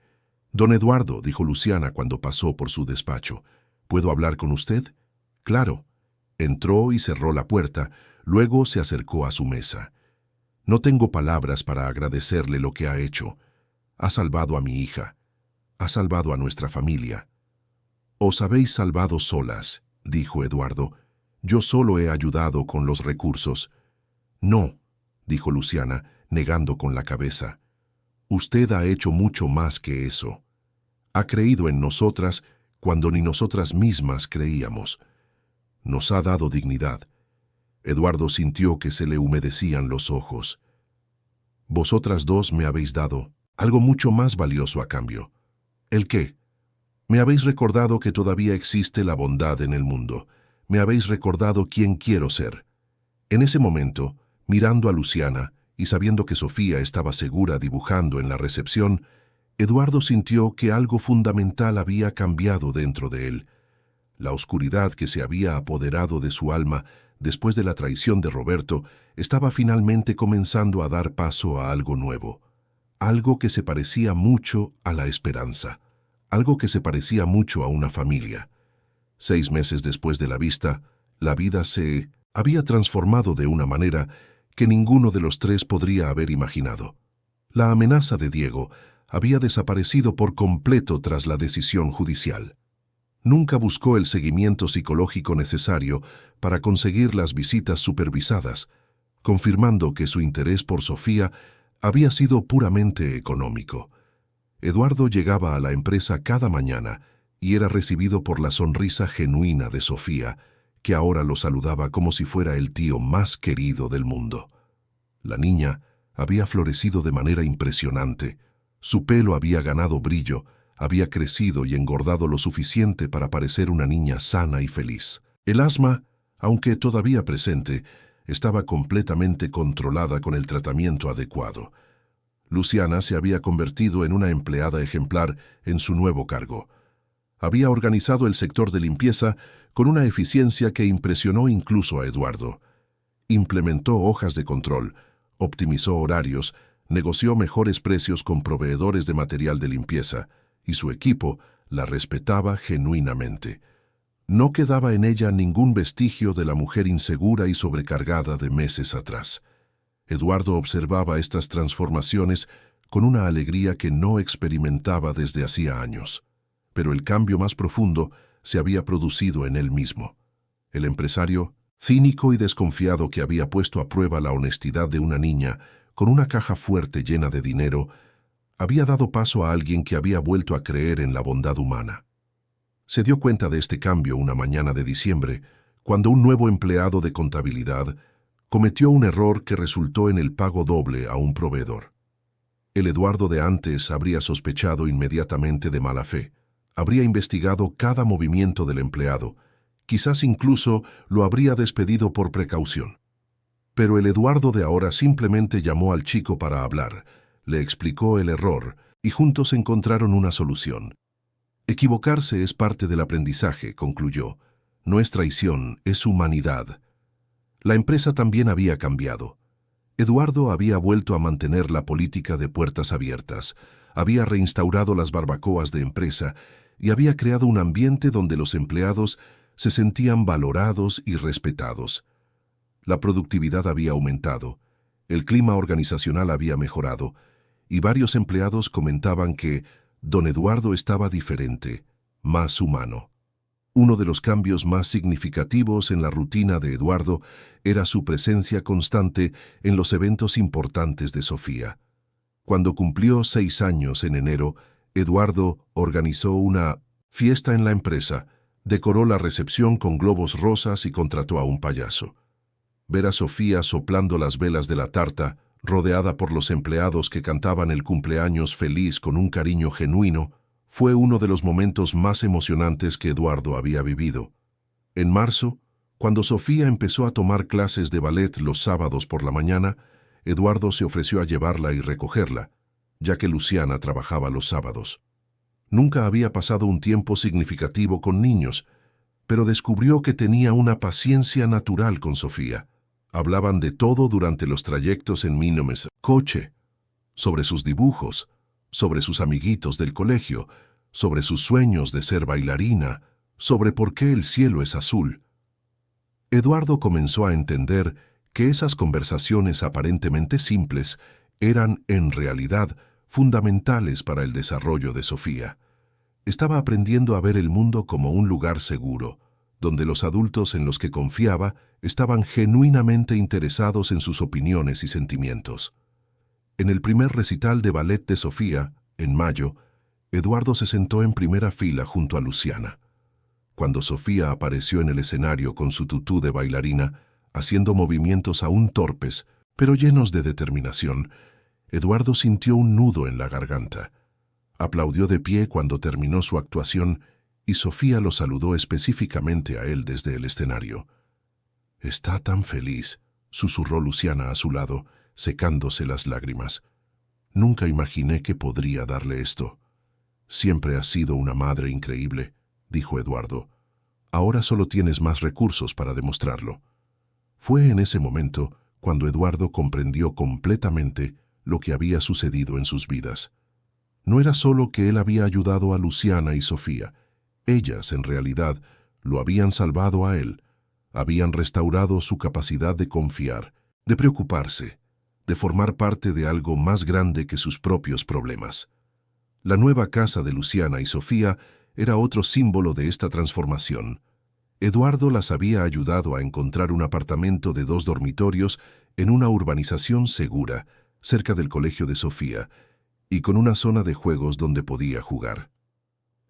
«Don Eduardo», dijo Luciana cuando pasó por su despacho, «¿puedo hablar con usted?» «Claro». Entró y cerró la puerta, luego se acercó a su mesa. «No tengo palabras para agradecerle lo que ha hecho. Ha salvado a mi hija. Ha salvado a nuestra familia». «Os habéis salvado solas», dijo Eduardo. «Yo solo he ayudado con los recursos». «No», dijo Luciana, negando con la cabeza. «Usted ha hecho mucho más que eso. Ha creído en nosotras cuando ni nosotras mismas creíamos. Nos ha dado dignidad». Eduardo sintió que se le humedecían los ojos. «Vosotras dos me habéis dado algo mucho más valioso a cambio. ¿El qué? Me habéis recordado que todavía existe la bondad en el mundo. Me habéis recordado quién quiero ser. En ese momento, mirando a Luciana y sabiendo que Sofía estaba segura dibujando en la recepción, Eduardo sintió que algo fundamental había cambiado dentro de él. La oscuridad que se había apoderado de su alma después de la traición de Roberto estaba finalmente comenzando a dar paso a algo nuevo, algo que se parecía mucho a la esperanza, algo que se parecía mucho a una familia. 6 meses después de la vista, la vida se había transformado de una manera que ninguno de los tres podría haber imaginado. La amenaza de Diego había desaparecido por completo tras la decisión judicial. Nunca buscó el seguimiento psicológico necesario para conseguir las visitas supervisadas, confirmando que su interés por Sofía había sido puramente económico. Eduardo llegaba a la empresa cada mañana y era recibido por la sonrisa genuina de Sofía, que ahora lo saludaba como si fuera el tío más querido del mundo. La niña había florecido de manera impresionante. Su pelo había ganado brillo, había crecido y engordado lo suficiente para parecer una niña sana y feliz. El asma, aunque todavía presente, estaba completamente controlada con el tratamiento adecuado. Luciana se había convertido en una empleada ejemplar en su nuevo cargo. Había organizado el sector de limpieza con una eficiencia que impresionó incluso a Eduardo. Implementó hojas de control, optimizó horarios, negoció mejores precios con proveedores de material de limpieza, y su equipo la respetaba genuinamente. No quedaba en ella ningún vestigio de la mujer insegura y sobrecargada de meses atrás. Eduardo observaba estas transformaciones con una alegría que no experimentaba desde hacía años. Pero el cambio más profundo se había producido en él mismo. El empresario, cínico y desconfiado que había puesto a prueba la honestidad de una niña con una caja fuerte llena de dinero, había dado paso a alguien que había vuelto a creer en la bondad humana. Se dio cuenta de este cambio una mañana de diciembre, cuando un nuevo empleado de contabilidad cometió un error que resultó en el pago doble a un proveedor. El Eduardo de antes habría sospechado inmediatamente de mala fe, habría investigado cada movimiento del empleado, quizás incluso lo habría despedido por precaución. Pero el Eduardo de ahora simplemente llamó al chico para hablar, le explicó el error y juntos encontraron una solución. Equivocarse es parte del aprendizaje, concluyó. No es traición, es humanidad. La empresa también había cambiado. Eduardo había vuelto a mantener la política de puertas abiertas, había reinstaurado las barbacoas de empresa y había creado un ambiente donde los empleados se sentían valorados y respetados. La productividad había aumentado, el clima organizacional había mejorado, y varios empleados comentaban que don Eduardo estaba diferente, más humano. Uno de los cambios más significativos en la rutina de Eduardo era su presencia constante en los eventos importantes de Sofía. Cuando cumplió 6 años en enero, Eduardo organizó una fiesta en la empresa, decoró la recepción con globos rosas y contrató a un payaso. Ver a Sofía soplando las velas de la tarta, rodeada por los empleados que cantaban el cumpleaños feliz con un cariño genuino, fue uno de los momentos más emocionantes que Eduardo había vivido. En marzo, cuando Sofía empezó a tomar clases de ballet los sábados por la mañana, Eduardo se ofreció a llevarla y recogerla, ya que Luciana trabajaba los sábados. Nunca había pasado un tiempo significativo con niños, pero descubrió que tenía una paciencia natural con Sofía. Hablaban de todo durante los trayectos en Minomes coche, sobre sus dibujos, sobre sus amiguitos del colegio, sobre sus sueños de ser bailarina, sobre por qué el cielo es azul. Eduardo comenzó a entender que esas conversaciones aparentemente simples eran, en realidad, fundamentales para el desarrollo de Sofía. Estaba aprendiendo a ver el mundo como un lugar seguro, donde los adultos en los que confiaba estaban genuinamente interesados en sus opiniones y sentimientos. En el primer recital de ballet de Sofía, en mayo, Eduardo se sentó en primera fila junto a Luciana. Cuando Sofía apareció en el escenario con su tutú de bailarina, haciendo movimientos aún torpes, pero llenos de determinación, Eduardo sintió un nudo en la garganta. Aplaudió de pie cuando terminó su actuación y Sofía lo saludó específicamente a él desde el escenario. «Está tan feliz», susurró Luciana a su lado, secándose las lágrimas. «Nunca imaginé que podría darle esto». «Siempre has sido una madre increíble», dijo Eduardo. «Ahora solo tienes más recursos para demostrarlo». Fue en ese momento cuando Eduardo comprendió completamente lo que había sucedido en sus vidas. No era solo que él había ayudado a Luciana y Sofía. Ellas, en realidad, lo habían salvado a él. Habían restaurado su capacidad de confiar, de preocuparse, de formar parte de algo más grande que sus propios problemas. La nueva casa de Luciana y Sofía era otro símbolo de esta transformación. Eduardo las había ayudado a encontrar un apartamento de 2 dormitorios en una urbanización segura, cerca del colegio de Sofía, y con una zona de juegos donde podía jugar.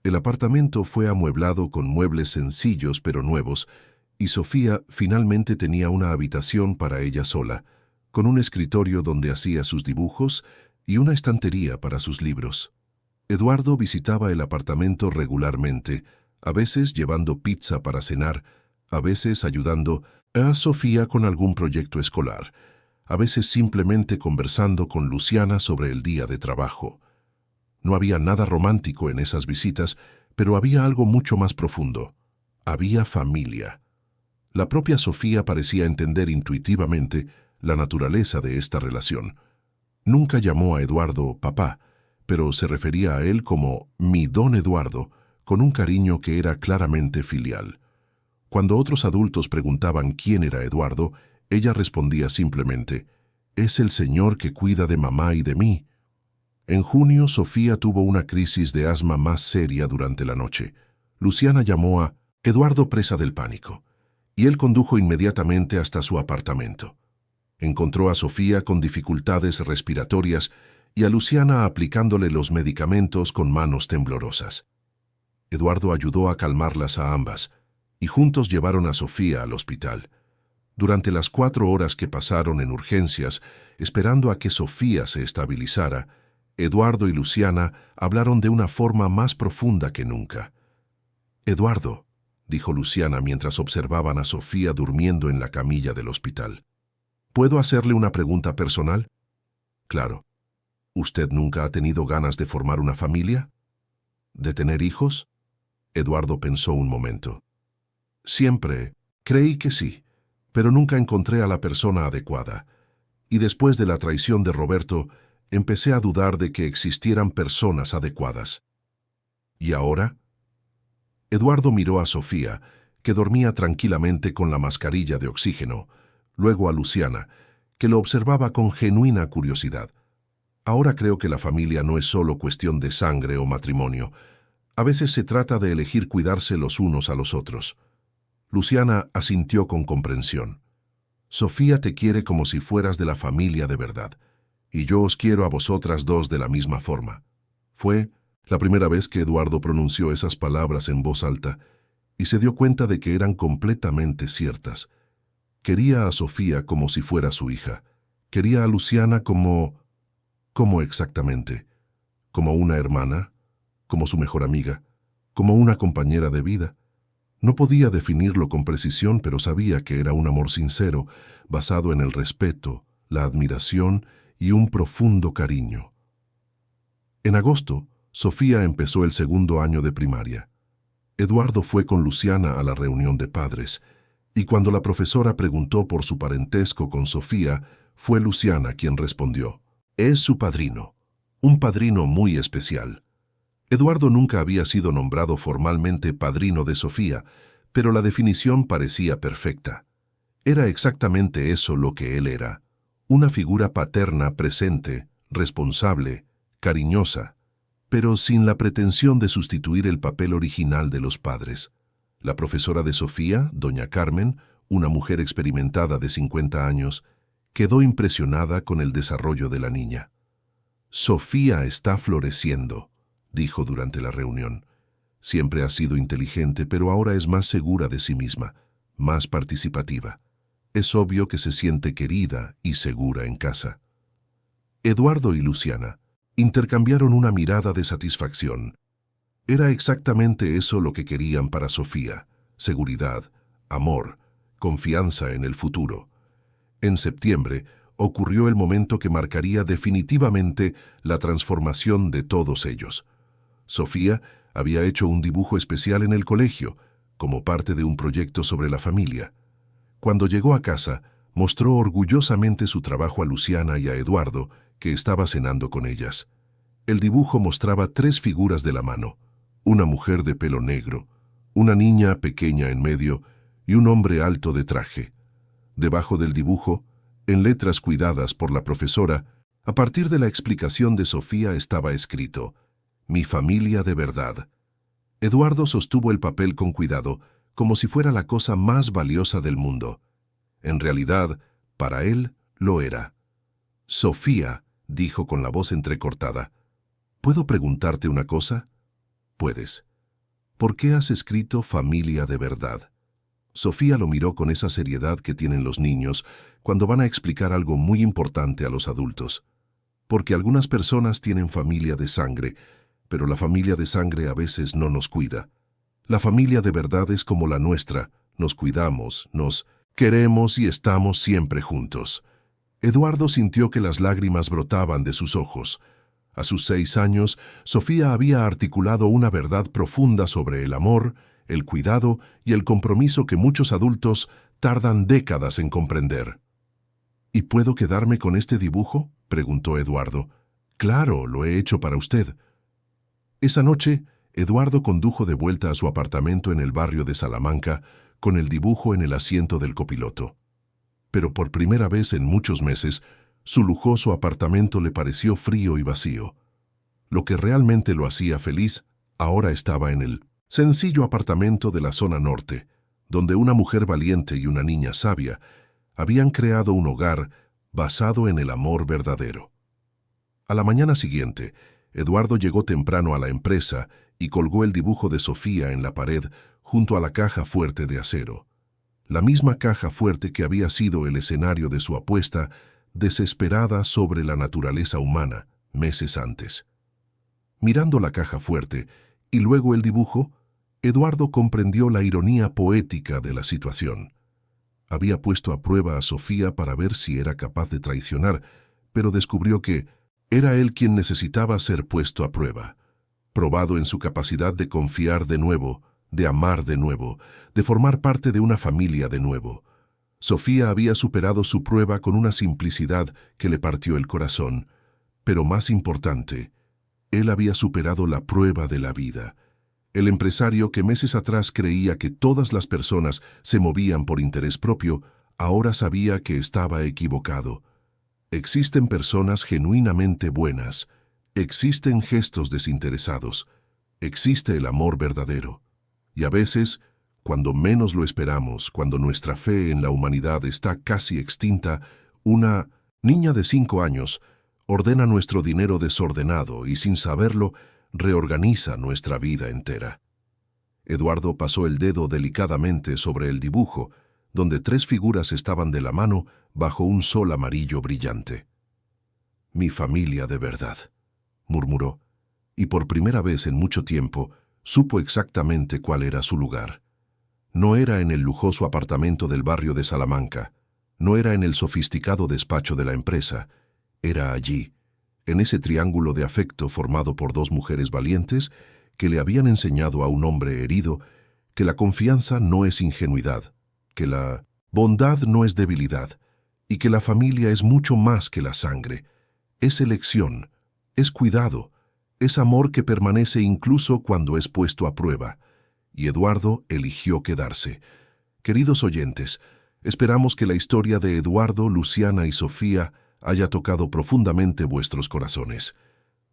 El apartamento fue amueblado con muebles sencillos pero nuevos, y Sofía finalmente tenía una habitación para ella sola, con un escritorio donde hacía sus dibujos y una estantería para sus libros. Eduardo visitaba el apartamento regularmente, a veces llevando pizza para cenar, a veces ayudando a Sofía con algún proyecto escolar, a veces simplemente conversando con Luciana sobre el día de trabajo. No había nada romántico en esas visitas, pero había algo mucho más profundo. Había familia. La propia Sofía parecía entender intuitivamente la naturaleza de esta relación. Nunca llamó a Eduardo papá, pero se refería a él como mi don Eduardo, con un cariño que era claramente filial. Cuando otros adultos preguntaban quién era Eduardo, ella respondía simplemente, «Es el señor que cuida de mamá y de mí». En junio, Sofía tuvo una crisis de asma más seria durante la noche. Luciana llamó a Eduardo presa del pánico, y él condujo inmediatamente hasta su apartamento. Encontró a Sofía con dificultades respiratorias y a Luciana aplicándole los medicamentos con manos temblorosas. Eduardo ayudó a calmarlas a ambas, y juntos llevaron a Sofía al hospital. Durante las 4 horas que pasaron en urgencias, esperando a que Sofía se estabilizara, Eduardo y Luciana hablaron de una forma más profunda que nunca. «Eduardo», dijo Luciana mientras observaban a Sofía durmiendo en la camilla del hospital, «¿puedo hacerle una pregunta personal?» «Claro. ¿Usted nunca ha tenido ganas de formar una familia? ¿De tener hijos?» Eduardo pensó un momento. «Siempre creí que sí, pero nunca encontré a la persona adecuada. Y después de la traición de Roberto, empecé a dudar de que existieran personas adecuadas». «¿Y ahora?» Eduardo miró a Sofía, que dormía tranquilamente con la mascarilla de oxígeno, luego a Luciana, que lo observaba con genuina curiosidad. «Ahora creo que la familia no es solo cuestión de sangre o matrimonio. A veces se trata de elegir cuidarse los unos a los otros». Luciana asintió con comprensión. «Sofía te quiere como si fueras de la familia de verdad, y yo os quiero a vosotras dos de la misma forma». Fue la primera vez que Eduardo pronunció esas palabras en voz alta, y se dio cuenta de que eran completamente ciertas. Quería a Sofía como si fuera su hija. Quería a Luciana como... ¿Cómo exactamente? ¿Como una hermana? ¿Como su mejor amiga? ¿Como una compañera de vida? No podía definirlo con precisión, pero sabía que era un amor sincero, basado en el respeto, la admiración y un profundo cariño. En agosto, Sofía empezó el 2.º año de primaria. Eduardo fue con Luciana a la reunión de padres, y cuando la profesora preguntó por su parentesco con Sofía, fue Luciana quien respondió. «Es su padrino, un padrino muy especial». Eduardo nunca había sido nombrado formalmente padrino de Sofía, pero la definición parecía perfecta. Era exactamente eso lo que él era, una figura paterna presente, responsable, cariñosa, pero sin la pretensión de sustituir el papel original de los padres. La profesora de Sofía, doña Carmen, una mujer experimentada de 50 años, quedó impresionada con el desarrollo de la niña. «Sofía está floreciendo», dijo durante la reunión. «Siempre ha sido inteligente, pero ahora es más segura de sí misma, más participativa. Es obvio que se siente querida y segura en casa». Eduardo y Luciana, Intercambiaron una mirada de satisfacción. Era exactamente eso lo que querían para Sofía: seguridad, amor, confianza en el futuro. En septiembre ocurrió el momento que marcaría definitivamente la transformación de todos ellos. Sofía había hecho un dibujo especial en el colegio, como parte de un proyecto sobre la familia. Cuando llegó a casa, mostró orgullosamente su trabajo a Luciana y a Eduardo, que estaba cenando con ellas. El dibujo mostraba 3 figuras de la mano: una mujer de pelo negro, una niña pequeña en medio y un hombre alto de traje. Debajo del dibujo, en letras cuidadas por la profesora, a partir de la explicación de Sofía estaba escrito: «Mi familia de verdad». Eduardo sostuvo el papel con cuidado, como si fuera la cosa más valiosa del mundo. En realidad, para él lo era. «Sofía», dijo con la voz entrecortada, «¿puedo preguntarte una cosa?» «Puedes». «¿Por qué has escrito familia de verdad?» Sofía lo miró con esa seriedad que tienen los niños cuando van a explicar algo muy importante a los adultos. «Porque algunas personas tienen familia de sangre, pero la familia de sangre a veces no nos cuida. La familia de verdad es como la nuestra: nos cuidamos, nos queremos y estamos siempre juntos». Eduardo sintió que las lágrimas brotaban de sus ojos. A sus 6 años, Sofía había articulado una verdad profunda sobre el amor, el cuidado y el compromiso que muchos adultos tardan décadas en comprender. «¿Y puedo quedarme con este dibujo?», preguntó Eduardo. «Claro, lo he hecho para usted». Esa noche, Eduardo condujo de vuelta a su apartamento en el barrio de Salamanca con el dibujo en el asiento del copiloto. Pero por primera vez en muchos meses, su lujoso apartamento le pareció frío y vacío. Lo que realmente lo hacía feliz ahora estaba en el sencillo apartamento de la zona norte, donde una mujer valiente y una niña sabia habían creado un hogar basado en el amor verdadero. A la mañana siguiente, Eduardo llegó temprano a la empresa y colgó el dibujo de Sofía en la pared junto a la caja fuerte de acero. La misma caja fuerte que había sido el escenario de su apuesta desesperada sobre la naturaleza humana meses antes. Mirando la caja fuerte y luego el dibujo, Eduardo comprendió la ironía poética de la situación. Había puesto a prueba a Sofía para ver si era capaz de traicionar, pero descubrió que era él quien necesitaba ser puesto a prueba, probado en su capacidad de confiar de nuevo, de amar de nuevo, de formar parte de una familia de nuevo. Sofía había superado su prueba con una simplicidad que le partió el corazón, pero más importante, él había superado la prueba de la vida. El empresario que meses atrás creía que todas las personas se movían por interés propio, ahora sabía que estaba equivocado. Existen personas genuinamente buenas, existen gestos desinteresados, existe el amor verdadero. Y a veces, cuando menos lo esperamos, cuando nuestra fe en la humanidad está casi extinta, una niña de 5 años ordena nuestro dinero desordenado y, sin saberlo, reorganiza nuestra vida entera. Eduardo pasó el dedo delicadamente sobre el dibujo, donde 3 figuras estaban de la mano bajo un sol amarillo brillante. «Mi familia de verdad», murmuró, y por primera vez en mucho tiempo supo exactamente cuál era su lugar. No era en el lujoso apartamento del barrio de Salamanca, no era en el sofisticado despacho de la empresa, era allí, en ese triángulo de afecto formado por 2 mujeres valientes que le habían enseñado a un hombre herido que la confianza no es ingenuidad, que la bondad no es debilidad y que la familia es mucho más que la sangre. Es elección, es cuidado, es amor que permanece incluso cuando es puesto a prueba. Y Eduardo eligió quedarse. Queridos oyentes, esperamos que la historia de Eduardo, Luciana y Sofía haya tocado profundamente vuestros corazones.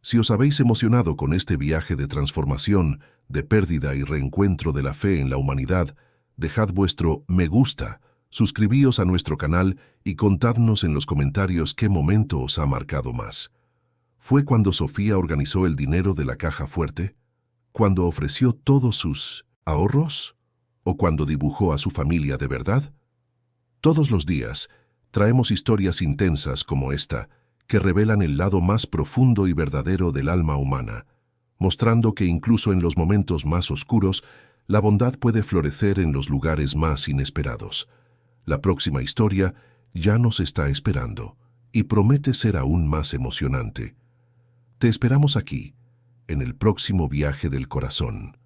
Si os habéis emocionado con este viaje de transformación, de pérdida y reencuentro de la fe en la humanidad, dejad vuestro me gusta, suscribíos a nuestro canal y contadnos en los comentarios qué momento os ha marcado más. ¿Fue cuando Sofía organizó el dinero de la caja fuerte? ¿Cuando ofreció todos sus ahorros? ¿O cuando dibujó a su familia de verdad? Todos los días traemos historias intensas como esta, que revelan el lado más profundo y verdadero del alma humana, mostrando que incluso en los momentos más oscuros, la bondad puede florecer en los lugares más inesperados. La próxima historia ya nos está esperando y promete ser aún más emocionante. Te esperamos aquí, en el próximo viaje del corazón.